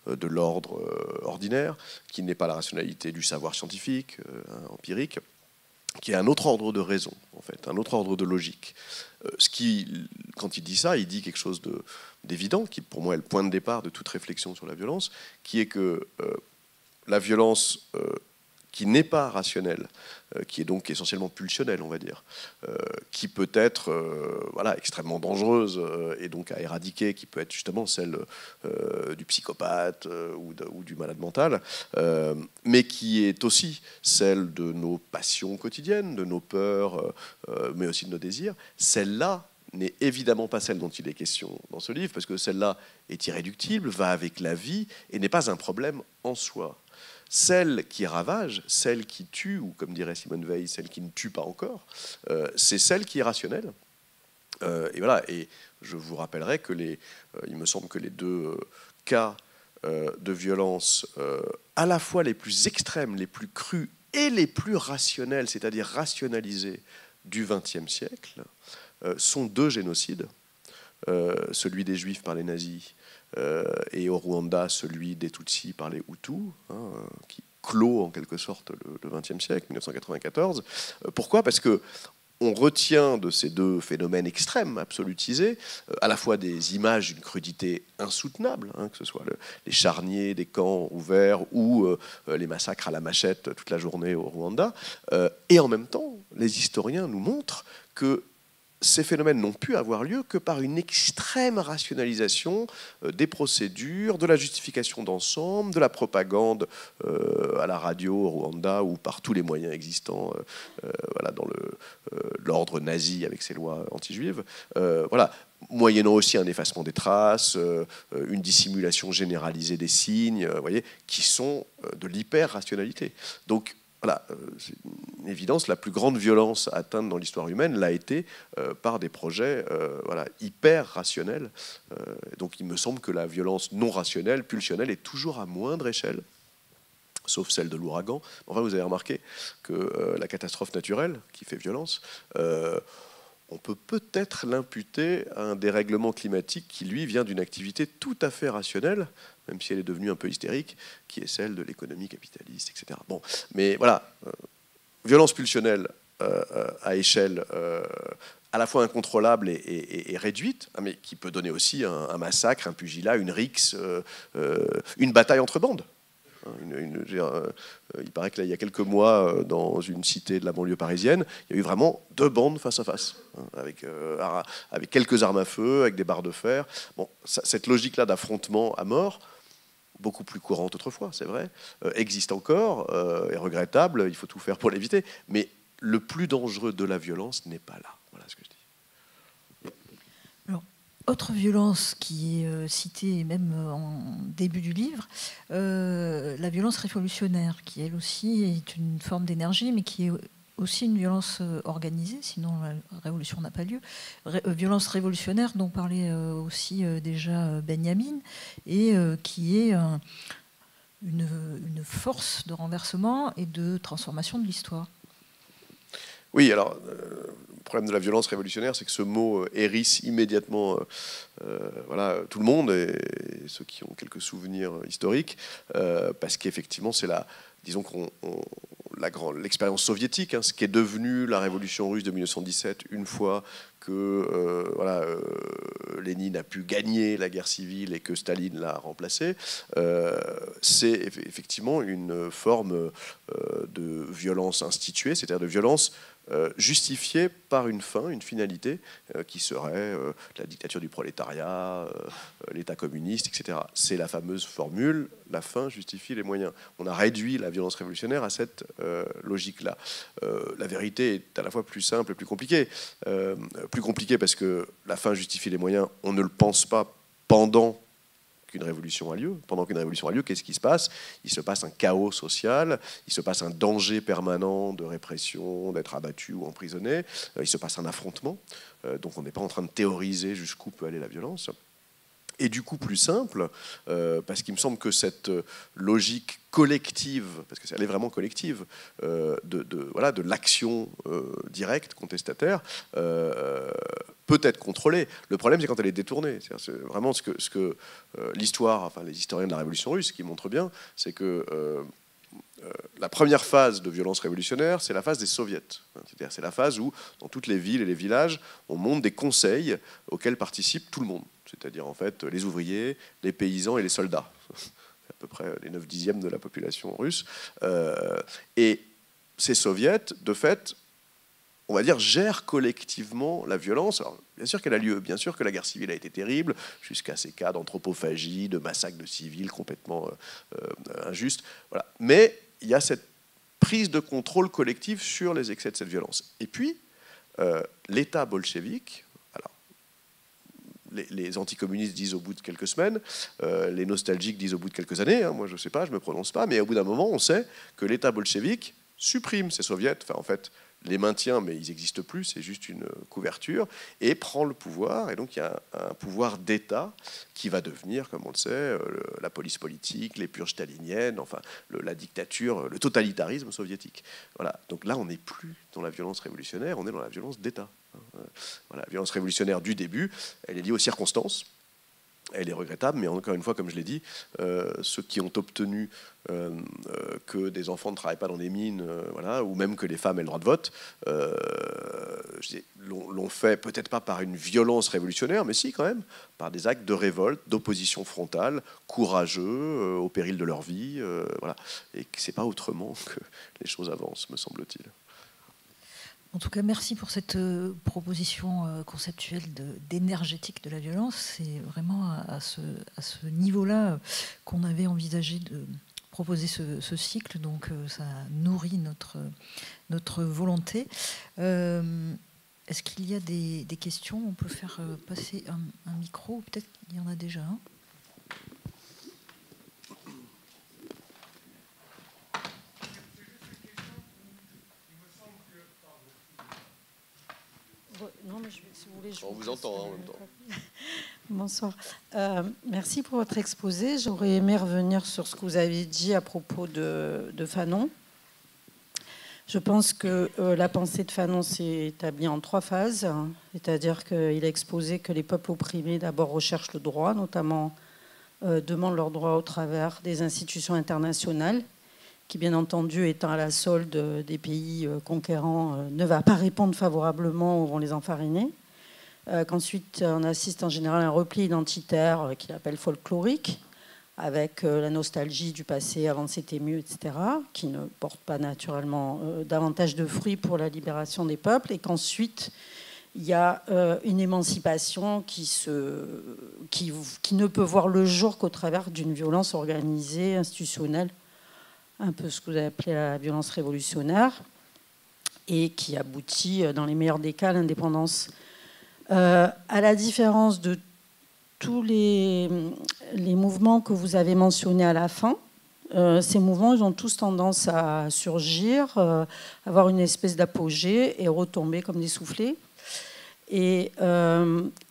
de l'ordre ordinaire, qui n'est pas la rationalité du savoir scientifique, empirique, qui est un autre ordre de raison, en fait, un autre ordre de logique. Quand il dit ça, il dit quelque chose d'évident, qui pour moi est le point de départ de toute réflexion sur la violence, qui est que la violence qui n'est pas rationnelle, qui est donc essentiellement pulsionnelle, on va dire, qui peut être extrêmement dangereuse et donc à éradiquer, qui peut être justement celle du psychopathe ou du malade mental, mais qui est aussi celle de nos passions quotidiennes, de nos peurs, mais aussi de nos désirs. Celle-là n'est évidemment pas celle dont il est question dans ce livre, parce que celle-là est irréductible, va avec la vie et n'est pas un problème en soi. Celle qui ravage, celle qui tue, ou comme dirait Simone Veil, celle qui ne tue pas encore, c'est celle qui est rationnelle. Et voilà. Et je vous rappellerai que il me semble que les deux cas de violence, à la fois les plus extrêmes, les plus crus et les plus rationnels, c'est-à-dire rationalisés du XXe siècle, sont deux génocides. Celui des Juifs par les nazis, et au Rwanda, celui des Tutsis par les Hutus, hein, qui clôt en quelque sorte le XXe siècle, 1994. Pourquoi ? Parce que on retient de ces deux phénomènes extrêmes, absolutisés, à la fois des images d'une crudité insoutenable, hein, que ce soit les charniers des camps ouverts ou les massacres à la machette toute la journée au Rwanda, et en même temps, les historiens nous montrent que ces phénomènes n'ont pu avoir lieu que par une extrême rationalisation des procédures, de la justification d'ensemble, de la propagande à la radio au Rwanda ou par tous les moyens existants dans l'ordre nazi avec ses lois anti-juives. Moyennant aussi un effacement des traces, une dissimulation généralisée des signes, qui sont de l'hyper-rationalité. Donc, c'est une évidence, la plus grande violence atteinte dans l'histoire humaine l'a été par des projets hyper rationnels. Donc il me semble que la violence non rationnelle, pulsionnelle, est toujours à moindre échelle, sauf celle de l'ouragan. Enfin, vous avez remarqué que la catastrophe naturelle qui fait violence, on peut peut-être l'imputer à un dérèglement climatique qui, lui, vient d'une activité tout à fait rationnelle, même si elle est devenue un peu hystérique, qui est celle de l'économie capitaliste, etc. Bon, mais voilà, violence pulsionnelle à échelle à la fois incontrôlable et réduite, mais qui peut donner aussi un massacre, un pugilat, une rixe, une bataille entre bandes. Il paraît que là, il y a quelques mois, dans une cité de la banlieue parisienne, il y a eu vraiment deux bandes face à face, avec quelques armes à feu, avec des barres de fer. Bon, cette logique-là d'affrontement à mort, beaucoup plus courante autrefois, c'est vrai, existe encore, est regrettable, il faut tout faire pour l'éviter, mais le plus dangereux de la violence n'est pas là. Voilà ce que je dis. Autre violence qui est citée même en début du livre, la violence révolutionnaire, qui elle aussi est une forme d'énergie, mais qui est aussi une violence organisée, sinon la révolution n'a pas lieu. Violence révolutionnaire dont parlait aussi déjà Benjamin, et qui est une force de renversement et de transformation de l'histoire. Oui, alors, le problème de la violence révolutionnaire, c'est que ce mot hérisse immédiatement tout le monde, et ceux qui ont quelques souvenirs historiques, parce qu'effectivement, c'est l'expérience soviétique, ce qui est devenu la révolution russe de 1917, une fois que Lénine a pu gagner la guerre civile et que Staline l'a remplacé, c'est effectivement une forme de violence instituée, c'est-à-dire de violence justifiée par une fin, une finalité, qui serait la dictature du prolétariat, l'État communiste, etc. C'est la fameuse formule, la fin justifie les moyens. On a réduit la violence révolutionnaire à cette logique-là. La vérité est à la fois plus simple et plus compliquée. Plus compliquée parce que la fin justifie les moyens, on ne le pense pas pendant qu'une révolution a lieu. Pendant qu'une révolution a lieu, qu'est-ce qui se passe? Il se passe un chaos social, il se passe un danger permanent de répression, d'être abattu ou emprisonné, il se passe un affrontement. Donc on n'est pas en train de théoriser jusqu'où peut aller la violence. Et du coup, plus simple, parce qu'il me semble que cette logique collective, parce qu'elle est vraiment collective, de l'action directe, contestataire, peut être contrôlée. Le problème, c'est quand elle est détournée. C'est vraiment ce que l'histoire, enfin les historiens de la Révolution russe qui montrent bien, c'est que la première phase de violence révolutionnaire, c'est la phase des soviets. C'est-à-dire, c'est la phase où, dans toutes les villes et les villages, on monte des conseils auxquels participe tout le monde. C'est-à-dire, en fait, les ouvriers, les paysans et les soldats. C'est à peu près les 9/10 de la population russe. Et ces soviets, de fait, on va dire, gèrent collectivement la violence. Alors, bien sûr qu'elle a lieu, bien sûr que la guerre civile a été terrible, jusqu'à ces cas d'anthropophagie, de massacre de civils complètement injustes. Voilà. Mais il y a cette prise de contrôle collectif sur les excès de cette violence. Et puis, l'État bolchevique, alors, les anticommunistes disent au bout de quelques semaines, les nostalgiques disent au bout de quelques années, hein, moi je ne sais pas, je ne me prononce pas, mais au bout d'un moment, on sait que l'État bolchevique supprime ces soviets, enfin en fait, les maintient, mais ils n'existent plus, c'est juste une couverture, et prend le pouvoir. Et donc il y a un pouvoir d'État qui va devenir, comme on le sait, la police politique, les purges staliniennes, enfin la dictature, le totalitarisme soviétique. Voilà. Donc là, on n'est plus dans la violence révolutionnaire, on est dans la violence d'État. Voilà. La violence révolutionnaire du début, elle est liée aux circonstances. Elle est regrettable, mais encore une fois, comme je l'ai dit, ceux qui ont obtenu que des enfants ne travaillent pas dans des mines, voilà, ou même que les femmes aient le droit de vote, l'ont fait peut-être pas par une violence révolutionnaire, mais si quand même, par des actes de révolte, d'opposition frontale, courageux, au péril de leur vie, voilà. Et que c'est pas autrement que les choses avancent, me semble-t-il. En tout cas, merci pour cette proposition conceptuelle d'énergétique de la violence. C'est vraiment à ce niveau-là qu'on avait envisagé de proposer ce cycle, donc ça nourrit notre volonté. Est-ce qu'il y a des questions? On peut faire passer un micro, peut-être qu'il y en a déjà un. Non, mais si vous voulez, on vous entend en même temps. Bonsoir. Merci pour votre exposé. J'aurais aimé revenir sur ce que vous avez dit à propos de Fanon. Je pense que la pensée de Fanon s'est établie en 3 phases. C'est-à-dire qu'il a exposé que les peuples opprimés d'abord recherchent le droit, notamment demandent leur droit au travers des institutions internationales, qui bien entendu, étant à la solde des pays conquérants, ne va pas répondre favorablement ou vont les enfariner. Qu'ensuite, on assiste en général à un repli identitaire qu'il appelle folklorique, avec la nostalgie du passé avant c'était mieux, etc., qui ne porte pas naturellement davantage de fruits pour la libération des peuples, et qu'ensuite, il y a une émancipation qui ne peut voir le jour qu'au travers d'une violence organisée, institutionnelle, un peu ce que vous avez appelé la violence révolutionnaire, et qui aboutit, dans les meilleurs des cas, à l'indépendance. À la différence de tous les mouvements que vous avez mentionnés à la fin, ces mouvements, ils ont tous tendance à surgir, avoir une espèce d'apogée et retomber comme des soufflets. Et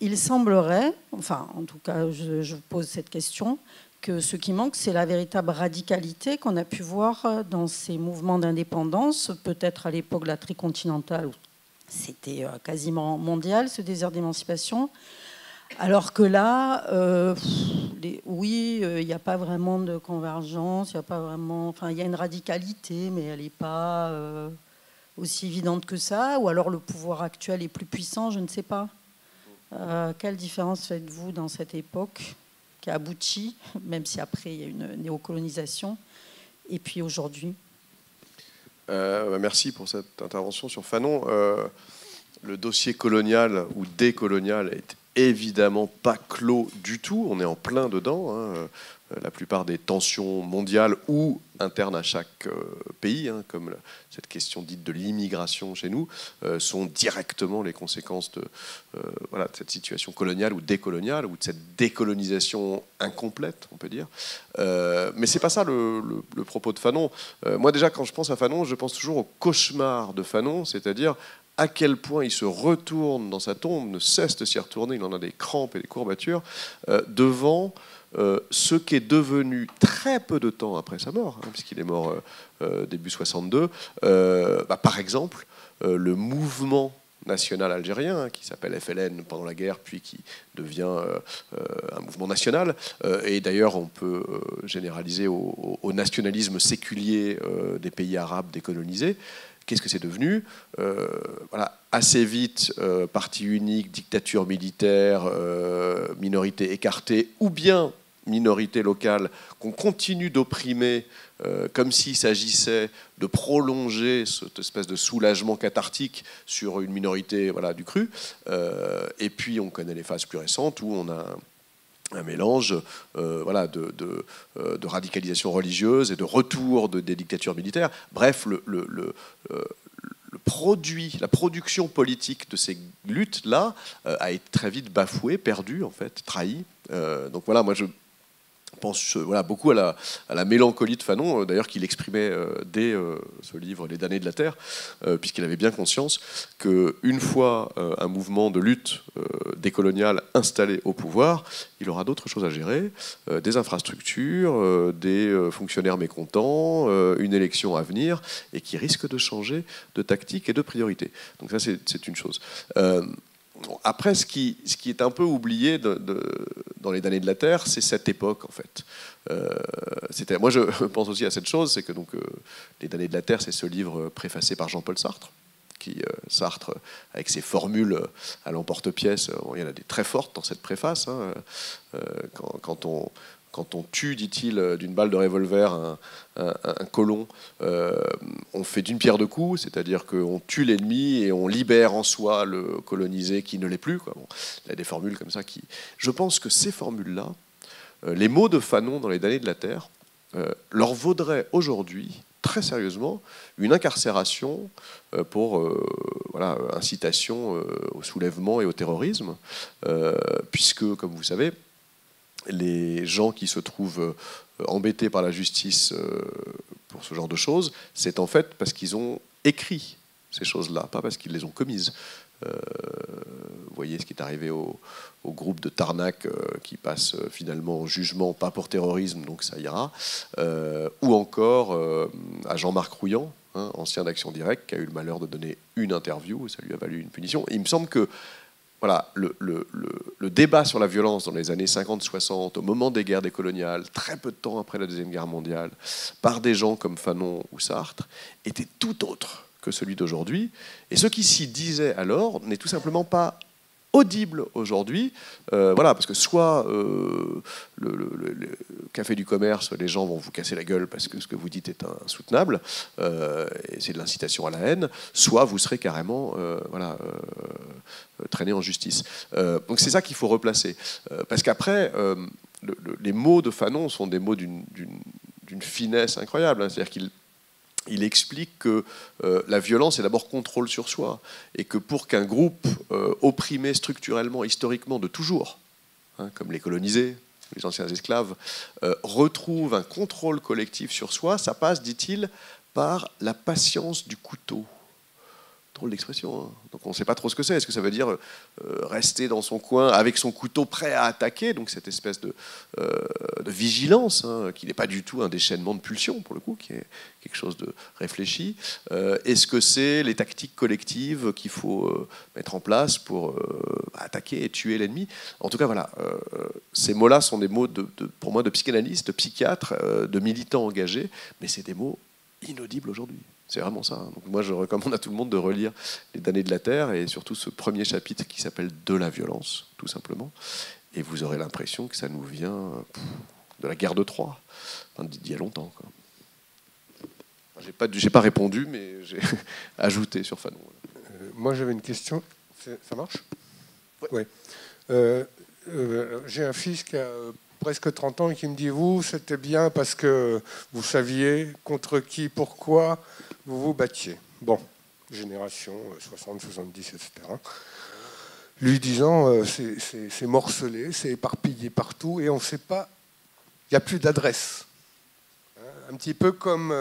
il semblerait, enfin en tout cas je pose cette question, que ce qui manque, c'est la véritable radicalité qu'on a pu voir dans ces mouvements d'indépendance, peut-être à l'époque de la tricontinentale, où c'était quasiment mondial, ce désir d'émancipation. Alors que là, oui, il n'y a pas vraiment de convergence, il n'y a pas vraiment, enfin, il y a une radicalité, mais elle n'est pas aussi évidente que ça, ou alors le pouvoir actuel est plus puissant, je ne sais pas. Quelle différence faites-vous dans cette époque qui a abouti, même si après il y a une néocolonisation, et puis aujourd'hui? Merci pour cette intervention sur Fanon. Le dossier colonial ou décolonial est évidemment pas clos du tout. On est en plein dedans. Hein. La plupart des tensions mondiales ou internes à chaque pays, hein, comme cette question dite de l'immigration chez nous, sont directement les conséquences de cette situation coloniale ou décoloniale, ou de cette décolonisation incomplète, on peut dire. Mais c'est pas ça le propos de Fanon. Moi déjà, quand je pense à Fanon, je pense toujours au cauchemar de Fanon, c'est-à-dire à quel point il se retourne dans sa tombe, ne cesse de s'y retourner, il en a des crampes et des courbatures, devant ce qu'est devenu très peu de temps après sa mort, hein, puisqu'il est mort début 62, par exemple, le mouvement national algérien, hein, qui s'appelle FLN pendant la guerre, puis qui devient un mouvement national. Et d'ailleurs, on peut généraliser au nationalisme séculier des pays arabes décolonisés. Qu'est-ce que c'est devenu ? Assez vite, parti unique, dictature militaire, minorité écartée, ou bien minorité locale qu'on continue d'opprimer comme s'il s'agissait de prolonger cette espèce de soulagement cathartique sur une minorité du cru. Et puis on connaît les phases plus récentes où on a un mélange de radicalisation religieuse et de retour des dictatures militaires. Bref, la production politique de ces luttes-là a été très vite bafouée, perdue, en fait, trahie. Donc voilà, moi je pense beaucoup à la mélancolie de Fanon, d'ailleurs qu'il exprimait dès ce livre, Les damnés de la Terre, puisqu'il avait bien conscience qu'une fois un mouvement de lutte décoloniale installé au pouvoir, il aura d'autres choses à gérer, des infrastructures, des fonctionnaires mécontents, une élection à venir, et qui risque de changer de tactique et de priorité. Donc ça, c'est une chose. Après, ce qui est un peu oublié dans les damnés de la Terre, c'est cette époque, en fait. Moi, je pense aussi à cette chose, c'est que les damnés de la Terre, c'est ce livre préfacé par Jean-Paul Sartre, Sartre, avec ses formules à l'emporte-pièce, il y en a des très fortes dans cette préface. Hein, quand on tue, dit-il, d'une balle de revolver un colon, on fait d'une pierre deux coups, c'est-à-dire qu'on tue l'ennemi et on libère en soi le colonisé qui ne l'est plus. Quoi. Bon, il y a des formules comme ça qui... Je pense que ces formules-là, les mots de Fanon dans Les damnés de la Terre, leur vaudraient aujourd'hui, très sérieusement, une incarcération pour incitation au soulèvement et au terrorisme, puisque, comme vous savez, les gens qui se trouvent embêtés par la justice pour ce genre de choses, c'est en fait parce qu'ils ont écrit ces choses-là, pas parce qu'ils les ont commises. Vous voyez ce qui est arrivé au groupe de Tarnac qui passe finalement en jugement, pas pour terrorisme, donc ça ira, ou encore à Jean-Marc Rouillant, hein, ancien d'Action Directe, qui a eu le malheur de donner une interview, ça lui a valu une punition. Et il me semble que le débat sur la violence dans les années 50-60, au moment des guerres décoloniales, très peu de temps après la Deuxième Guerre mondiale, par des gens comme Fanon ou Sartre, était tout autre que celui d'aujourd'hui. Et ce qui s'y disait alors n'est tout simplement pas audible aujourd'hui, parce que soit le café du commerce, les gens vont vous casser la gueule parce que ce que vous dites est insoutenable, et c'est de l'incitation à la haine, soit vous serez carrément traîné en justice. Donc c'est ça qu'il faut replacer. Parce qu'après, les mots de Fanon sont des mots d'une finesse incroyable, hein, c'est-à-dire qu'il explique que la violence est d'abord contrôle sur soi, et que pour qu'un groupe opprimé structurellement, historiquement, de toujours, hein, comme les colonisés, les anciens esclaves, retrouve un contrôle collectif sur soi, ça passe, dit-il, par la patience du couteau. Drôle d'expression, hein. Donc on ne sait pas trop ce que c'est. Est-ce que ça veut dire rester dans son coin avec son couteau prêt à attaquer, donc cette espèce de vigilance, hein, qui n'est pas du tout un déchaînement de pulsions, pour le coup, qui est quelque chose de réfléchi. Est-ce que c'est les tactiques collectives qu'il faut mettre en place pour attaquer et tuer l'ennemi ? En tout cas, voilà, ces mots-là sont des mots, pour moi, de psychanalystes, de psychiatres, de militants engagés, mais c'est des mots inaudibles aujourd'hui. C'est vraiment ça. Donc moi, je recommande à tout le monde de relire Les damnés de la Terre, et surtout ce premier chapitre qui s'appelle « De la violence », tout simplement. Et vous aurez l'impression que ça nous vient de la guerre de Troie, d'il y a longtemps, quoi. J'ai pas répondu, mais j'ai ajouté sur Fanon. Moi, j'avais une question. Ça marche? Oui. J'ai un fils qui a presque 30 ans et qui me dit, vous, c'était bien parce que vous saviez contre qui, pourquoi vous vous battiez. Bon, génération 60, 70, etc. Lui disant, c'est morcelé, c'est éparpillé partout et on ne sait pas, il n'y a plus d'adresse. Un petit peu comme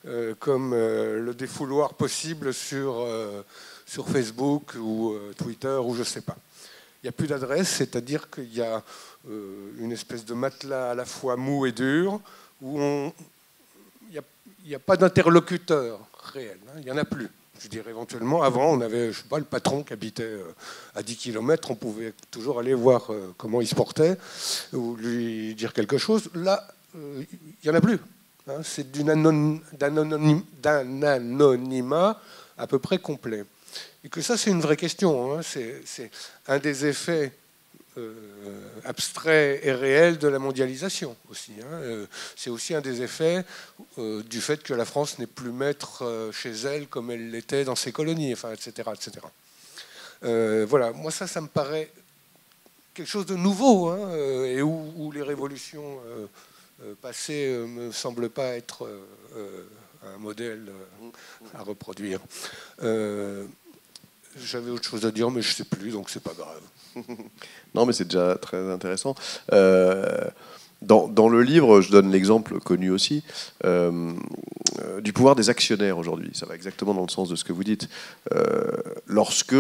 le défouloir possible sur Facebook ou Twitter ou je ne sais pas. Il n'y a plus d'adresse, c'est-à-dire qu'il y a une espèce de matelas à la fois mou et dur où il n'y a pas d'interlocuteur réel. Il n'y en a plus. Je dirais éventuellement, avant, on avait, je sais pas, le patron qui habitait à 10 km, on pouvait toujours aller voir comment il se portait ou lui dire quelque chose. Là, il n'y en a plus. C'est d'un anonymat à peu près complet. Et que ça, c'est une vraie question. C'est un des effets abstraits et réels de la mondialisation aussi. C'est aussi un des effets du fait que la France n'est plus maître chez elle comme elle l'était dans ses colonies, enfin, etc. etc. Voilà, moi ça me paraît quelque chose de nouveau, et où les révolutions passées ne me semblent pas être un modèle à reproduire. J'avais autre chose à dire, mais je ne sais plus, donc c'est pas grave. Non, mais c'est déjà très intéressant. Dans le livre, je donne l'exemple connu aussi du pouvoir des actionnaires aujourd'hui. Ça va exactement dans le sens de ce que vous dites. Lorsque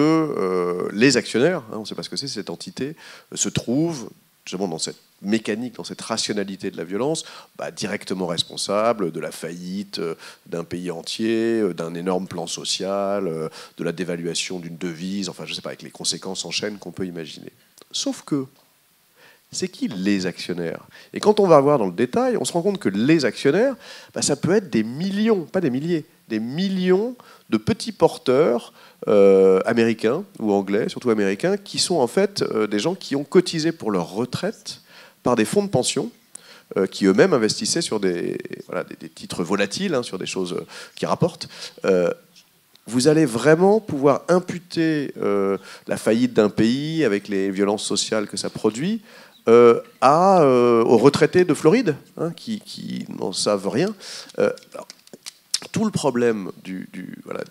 les actionnaires, on ne sait pas ce que c'est, cette entité, se trouvent justement dans cette mécanique, dans cette rationalité de la violence, directement responsable de la faillite d'un pays entier, d'un énorme plan social, de la dévaluation d'une devise, enfin je ne sais pas, avec les conséquences en chaîne qu'on peut imaginer. Sauf que, c'est qui les actionnaires? Et quand on va voir dans le détail, on se rend compte que les actionnaires, ça peut être des millions, pas des milliers, des millions de petits porteurs américains ou anglais, surtout américains, qui sont en fait des gens qui ont cotisé pour leur retraite par des fonds de pension qui eux-mêmes investissaient sur des titres volatiles, sur des choses qui rapportent. Vous allez vraiment pouvoir imputer la faillite d'un pays avec les violences sociales que ça produit aux retraités de Floride, qui n'en savent rien. Tout le problème du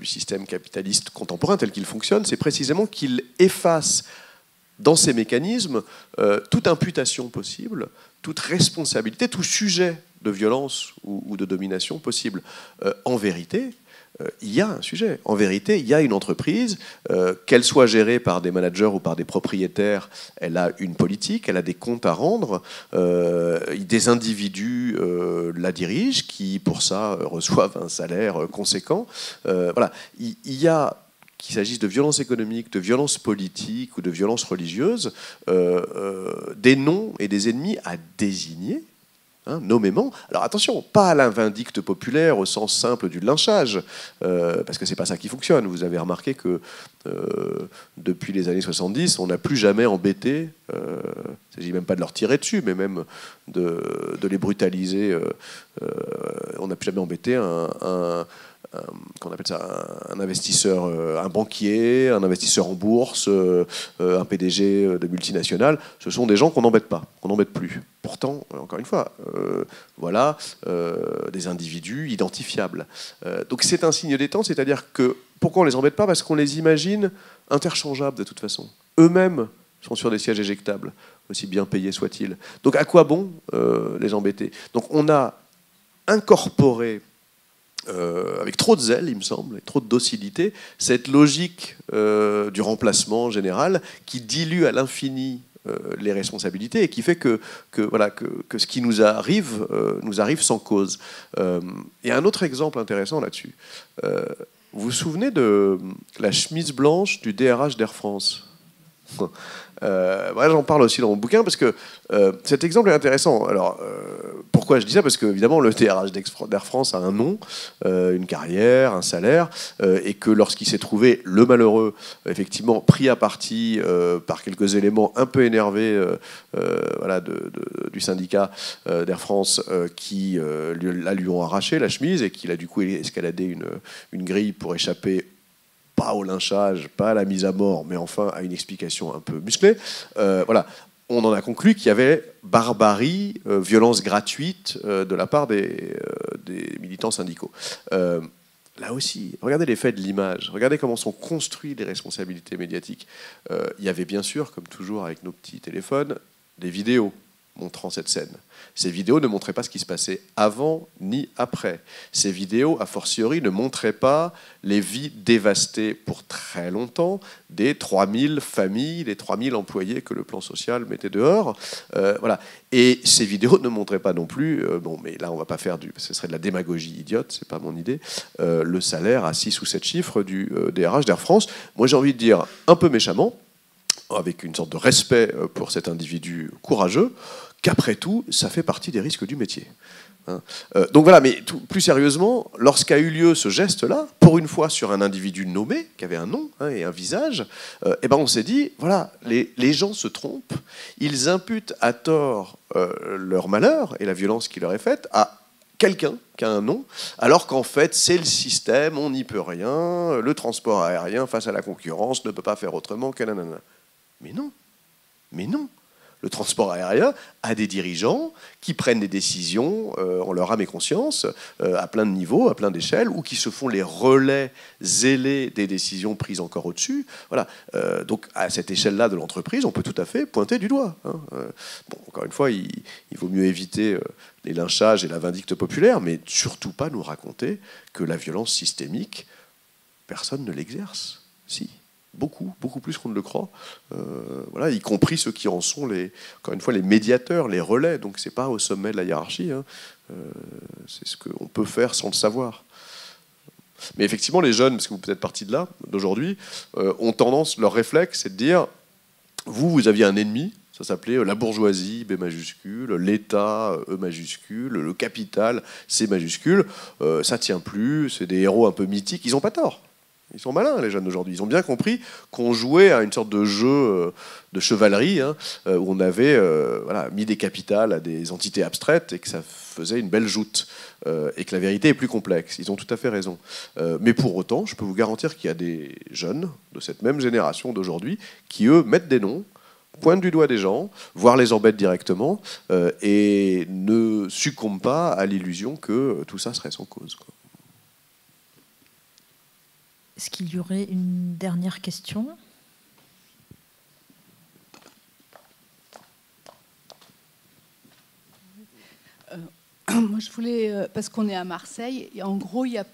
système capitaliste contemporain tel qu'il fonctionne, c'est précisément qu'il efface dans ces mécanismes toute imputation possible, toute responsabilité, tout sujet de violence ou de domination possible. En vérité, il y a un sujet. En vérité, il y a une entreprise, qu'elle soit gérée par des managers ou par des propriétaires, elle a une politique, elle a des comptes à rendre, des individus la dirigent, qui pour ça reçoivent un salaire conséquent. Voilà. Il y a, qu'il s'agisse de violences économiques, de violences politiques ou de violences religieuses, des noms et des ennemis à désigner, nommément. Alors attention, pas à la vindicte populaire au sens simple du lynchage, parce que c'est pas ça qui fonctionne. Vous avez remarqué que depuis les années 70, on n'a plus jamais embêté, il ne s'agit même pas de leur tirer dessus, mais même de les brutaliser. On n'a plus jamais embêté qu'on appelle ça, un investisseur, un banquier, un investisseur en bourse, un PDG de multinationale. Ce sont des gens qu'on n'embête pas, qu'on n'embête plus. Pourtant, encore une fois, voilà des individus identifiables. Donc c'est un signe des temps, c'est-à-dire que pourquoi on les embête pas? Parce qu'on les imagine interchangeables de toute façon. Eux-mêmes sont sur des sièges éjectables, aussi bien payés soient-ils. Donc à quoi bon les embêter? Donc on a incorporé avec trop de zèle, il me semble, et trop de docilité, cette logique du remplacement général qui dilue à l'infini les responsabilités et qui fait que ce qui nous arrive sans cause. Il y a un autre exemple intéressant là-dessus. Vous vous souvenez de la chemise blanche du DRH d'Air France? Voilà, j'en parle aussi dans mon bouquin parce que cet exemple est intéressant. Alors, pourquoi je dis ça? Parce que évidemment, le DRH d'Air France a un nom, une carrière, un salaire, et que lorsqu'il s'est trouvé, le malheureux, effectivement, pris à partie par quelques éléments un peu énervés voilà, du syndicat d'Air France qui lui ont arraché la chemise et qu'il a du coup escaladé une grille pour échapper pas au lynchage, pas à la mise à mort, mais enfin à une explication un peu musclée. Voilà. On en a conclu qu'il y avait barbarie, violence gratuite de la part des militants syndicaux. Là aussi, regardez l'effet de l'image, regardez comment sont construites les responsabilités médiatiques. Il y avait bien sûr, comme toujours avec nos petits téléphones, des vidéos montrant cette scène. Ces vidéos ne montraient pas ce qui se passait avant ni après. Ces vidéos, a fortiori, ne montraient pas les vies dévastées pour très longtemps des 3000 familles, des 3000 employés que le plan social mettait dehors. Voilà. Et ces vidéos ne montraient pas non plus, bon, mais là on va pas faire ce serait de la démagogie idiote, c'est pas mon idée, le salaire à 6 ou 7 chiffres du DRH d'Air France. Moi j'ai envie de dire un peu méchamment, avec une sorte de respect pour cet individu courageux, qu'après tout, ça fait partie des risques du métier. Donc voilà, mais plus sérieusement, lorsqu'a eu lieu ce geste-là, pour une fois sur un individu nommé, qui avait un nom et un visage, eh ben on s'est dit, voilà, les gens se trompent, ils imputent à tort leur malheur et la violence qui leur est faite à quelqu'un qui a un nom, alors qu'en fait, c'est le système, on n'y peut rien, le transport aérien face à la concurrence ne peut pas faire autrement que nanana. Mais non, mais non. Le transport aérien a des dirigeants qui prennent des décisions en leur âme et conscience, à plein de niveaux, à plein d'échelles, ou qui se font les relais zélés des décisions prises encore au-dessus. Voilà. Donc, à cette échelle-là de l'entreprise, on peut tout à fait pointer du doigt. Bon, encore une fois, il vaut mieux éviter les lynchages et la vindicte populaire, mais surtout pas nous raconter que la violence systémique, personne ne l'exerce. Si. Beaucoup plus qu'on ne le croit, voilà, y compris ceux qui en sont encore une fois les médiateurs, les relais. Donc c'est pas au sommet de la hiérarchie, hein. C'est ce qu'on peut faire sans le savoir. Mais effectivement, les jeunes, parce que vous faites partie de là d'aujourd'hui, ont tendance, leur réflexe, c'est de dire vous aviez un ennemi. Ça s'appelait la bourgeoisie, B majuscule, l'État, E majuscule, le capital, C majuscule. Ça tient plus, c'est des héros un peu mythiques. Ils n'ont pas tort. Ils sont malins, les jeunes d'aujourd'hui. Ils ont bien compris qu'on jouait à une sorte de jeu de chevalerie, hein, où on avait voilà, mis des capitales à des entités abstraites et que ça faisait une belle joute, et que la vérité est plus complexe. Ils ont tout à fait raison. Mais pour autant, je peux vous garantir qu'il y a des jeunes de cette même génération d'aujourd'hui qui, eux, mettent des noms, pointent du doigt des gens, voire les embêtent directement, et ne succombent pas à l'illusion que tout ça serait sans cause, quoi. Est-ce qu'il y aurait une dernière question ? Moi, je voulais, parce qu'on est à Marseille, et en gros, il y a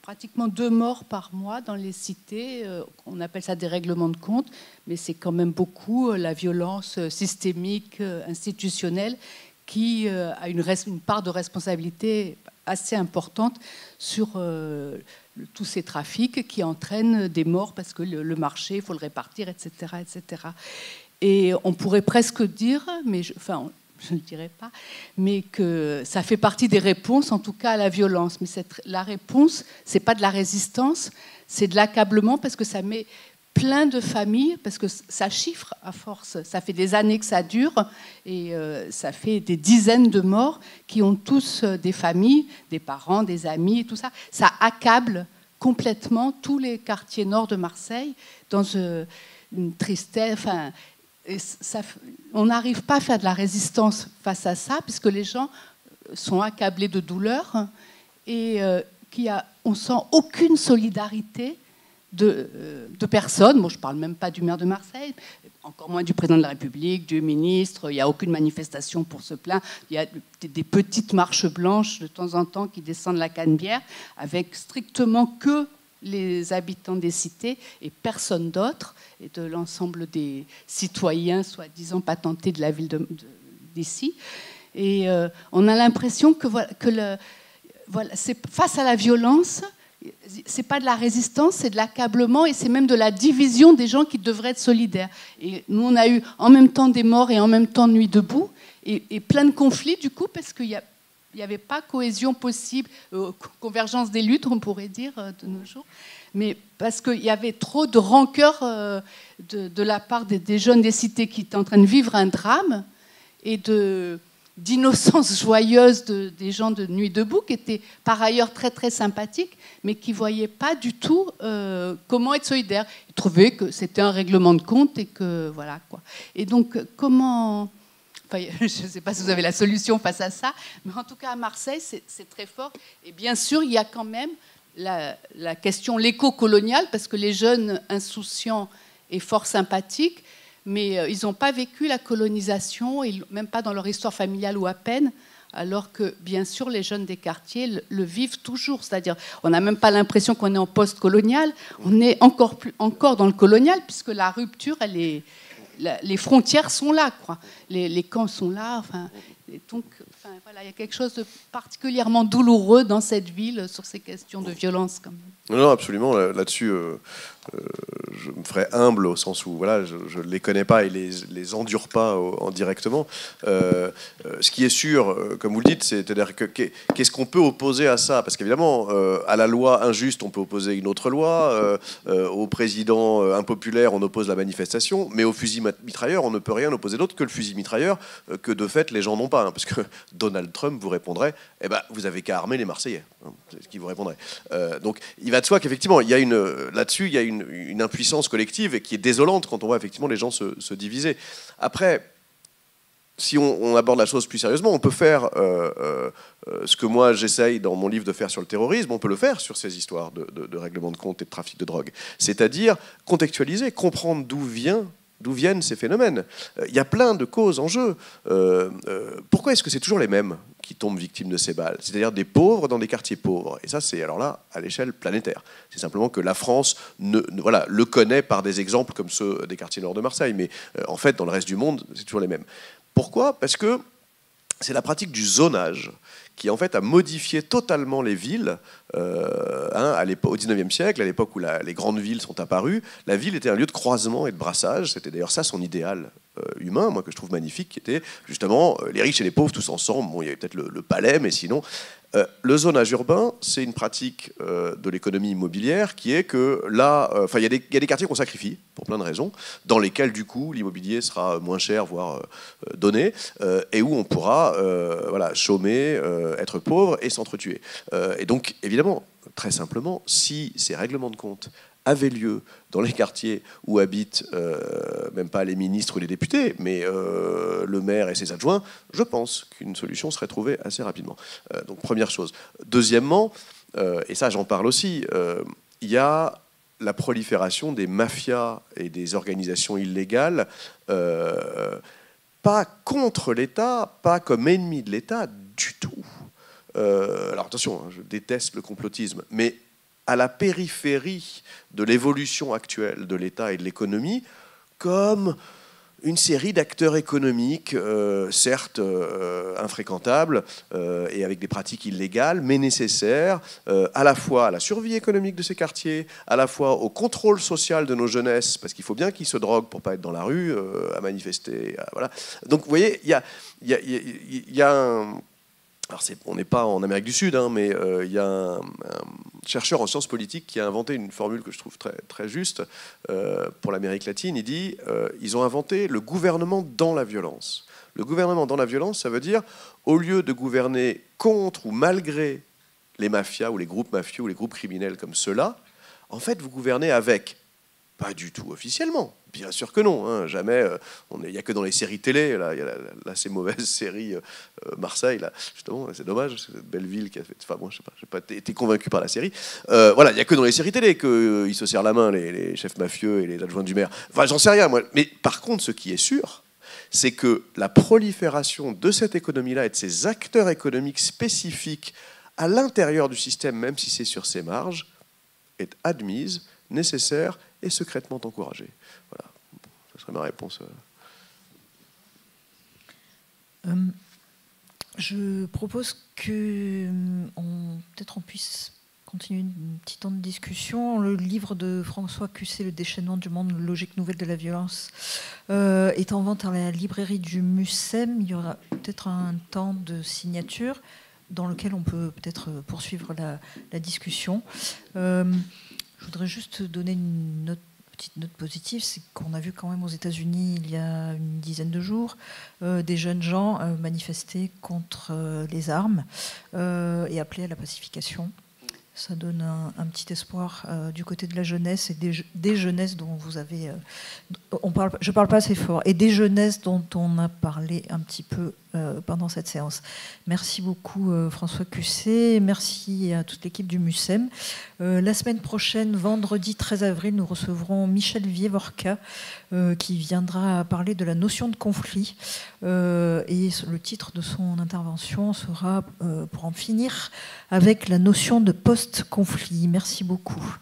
pratiquement 2 morts par mois dans les cités. On appelle ça des règlements de compte, mais c'est quand même beaucoup la violence systémique, institutionnelle, qui a une part de responsabilité assez importante sur tous ces trafics qui entraînent des morts parce que le marché, il faut le répartir, etc., etc. Et on pourrait presque dire, mais je ne le dirais pas, mais que ça fait partie des réponses, en tout cas à la violence. Mais la réponse, c'est pas de la résistance, c'est de l'accablement parce que ça met plein de familles, parce que ça chiffre à force. Ça fait des années que ça dure et ça fait des dizaines de morts qui ont tous des familles, des parents, des amis et tout ça. Ça accable complètement tous les quartiers nord de Marseille dans une tristesse. Enfin, on n'arrive pas à faire de la résistance face à ça puisque les gens sont accablés de douleur et on sent aucune solidarité de personnes. Bon, je ne parle même pas du maire de Marseille, encore moins du président de la République, du ministre. Il n'y a aucune manifestation pour se plaindre. Il y a des petites marches blanches de temps en temps qui descendent la Canebière avec strictement que les habitants des cités et personne d'autre, et de l'ensemble des citoyens soi-disant patentés de la ville d'ici. Et on a l'impression que c'est face à la violence c'est pas de la résistance, c'est de l'accablement et c'est même de la division des gens qui devraient être solidaires. Et nous, on a eu en même temps des morts et en même temps Nuit debout et plein de conflits du coup parce qu'il n'y avait pas cohésion possible, convergence des luttes, on pourrait dire, de nos jours. Mais parce qu'il y avait trop de rancœur de la part des jeunes des cités qui étaient en train de vivre un drame et d'innocence joyeuse des gens de Nuit debout, qui étaient par ailleurs très très sympathiques, mais qui ne voyaient pas du tout comment être solidaires. Ils trouvaient que c'était un règlement de compte et que voilà quoi. Et donc comment... Enfin, je ne sais pas si vous avez la solution face à ça, mais en tout cas à Marseille, c'est très fort. Et bien sûr, il y a quand même la question l'éco-coloniale, parce que les jeunes insouciants et fort sympathiques, mais ils n'ont pas vécu la colonisation, même pas dans leur histoire familiale ou à peine, alors que, bien sûr, les jeunes des quartiers le vivent toujours. C'est-à-dire, on n'a même pas l'impression qu'on est en post-colonial, on est encore dans le colonial, puisque la rupture, les frontières sont là, quoi. Les camps sont là. Enfin, donc, voilà, il y a quelque chose de particulièrement douloureux dans cette ville sur ces questions de violence, quand même. Non, absolument. Là-dessus, je me ferais humble au sens où voilà, je ne les connais pas et les endure pas directement. Ce qui est sûr, comme vous le dites, c'est-à-dire qu'est-ce qu'on peut opposer à ça? Parce qu'évidemment, à la loi injuste, on peut opposer une autre loi. Au président impopulaire, on oppose la manifestation. Mais au fusil mitrailleur, on ne peut rien opposer d'autre que le fusil mitrailleur, que de fait, les gens n'ont pas. Hein, parce que Donald Trump vous répondrait, eh ben, vous avez qu'à armer les Marseillais. Hein, c'est ce qu'il vous répondrait. Donc, il va de soi qu'effectivement, là-dessus, il y a une impuissance collective et qui est désolante quand on voit effectivement les gens se diviser. Après, si on aborde la chose plus sérieusement, on peut faire ce que moi j'essaye dans mon livre de faire sur le terrorisme, on peut le faire sur ces histoires de règlement de compte et de trafic de drogue. C'est-à-dire contextualiser, comprendre d'où viennent ces phénomènes. Il y a plein de causes en jeu. Pourquoi est-ce que c'est toujours les mêmes qui tombent victimes de ces balles? C'est-à-dire des pauvres dans des quartiers pauvres. Et ça, c'est alors là, à l'échelle planétaire. C'est simplement que la France le connaît par des exemples comme ceux des quartiers nord de Marseille. Mais en fait, dans le reste du monde, c'est toujours les mêmes. Pourquoi? Parce que c'est la pratique du zonage qui en fait a modifié totalement les villes au XIXe siècle, à l'époque où les grandes villes sont apparues. La ville était un lieu de croisement et de brassage. C'était d'ailleurs ça son idéal humain, moi, que je trouve magnifique, qui était justement les riches et les pauvres tous ensemble. Bon, il y avait peut-être le palais, mais sinon... le zonage urbain, c'est une pratique de l'économie immobilière qui est que là, il y a des quartiers qu'on sacrifie pour plein de raisons, dans lesquels du coup l'immobilier sera moins cher, voire donné, et où on pourra chômer, être pauvre et s'entretuer. Et donc évidemment, très simplement, si ces règlements de compte avaient lieu dans les quartiers où habitent même pas les ministres ou les députés, mais le maire et ses adjoints, je pense qu'une solution serait trouvée assez rapidement. Donc première chose. Deuxièmement, et ça j'en parle aussi, il y a la prolifération des mafias et des organisations illégales, pas contre l'État, pas comme ennemis de l'État du tout. Alors attention, je déteste le complotisme, mais à la périphérie de l'évolution actuelle de l'État et de l'économie, comme une série d'acteurs économiques, certes infréquentables et avec des pratiques illégales, mais nécessaires à la fois à la survie économique de ces quartiers, à la fois au contrôle social de nos jeunesses, parce qu'il faut bien qu'ils se droguent pour ne pas être dans la rue, à manifester. Voilà. Donc vous voyez, il y a un... Alors on n'est pas en Amérique du Sud, hein, mais il y a un chercheur en sciences politiques qui a inventé une formule que je trouve très, très juste pour l'Amérique latine. Il dit ils ont inventé le gouvernement dans la violence. Le gouvernement dans la violence, ça veut dire, au lieu de gouverner contre ou malgré les mafias ou les groupes mafieux ou les groupes criminels comme ceux-là, en fait, vous gouvernez avec. Pas du tout officiellement, bien sûr que non. Hein, jamais. Il n'y a que dans les séries télé. Là, il y a assez mauvaise série Marseille. Là, justement, c'est dommage. C'est cette belle ville qui a fait. Enfin, moi, je sais pas. J'ai pas été convaincu par la série. Voilà, il n'y a que dans les séries télé qu'ils se serrent la main, les chefs mafieux et les adjoints du maire. Enfin, j'en sais rien, moi. Mais par contre, ce qui est sûr, c'est que la prolifération de cette économie-là et de ces acteurs économiques spécifiques à l'intérieur du système, même si c'est sur ses marges, est admise, nécessaire et secrètement encouragé. Voilà, ce serait ma réponse. Je propose que peut-être on puisse continue un petit temps de discussion. Le livre de François Cusset, Le déchaînement du monde, logique nouvelle de la violence, est en vente à la librairie du Mucem. Il y aura peut-être un temps de signature dans lequel on peut peut-être poursuivre la discussion. Je voudrais juste donner une petite note positive, c'est qu'on a vu quand même aux États-Unis, il y a une dizaine de jours, des jeunes gens manifester contre les armes et appeler à la pacification. Ça donne un petit espoir du côté de la jeunesse et des jeunesses dont vous avez... je ne parle pas assez fort. Et des jeunesses dont on a parlé un petit peu pendant cette séance. Merci beaucoup François Cusset. Merci à toute l'équipe du Mucem. La semaine prochaine, vendredi 13 avril, nous recevrons Michel Vievorka qui viendra parler de la notion de conflit. Et le titre de son intervention sera « Pour en finir avec la notion de post-conflit ». Merci beaucoup.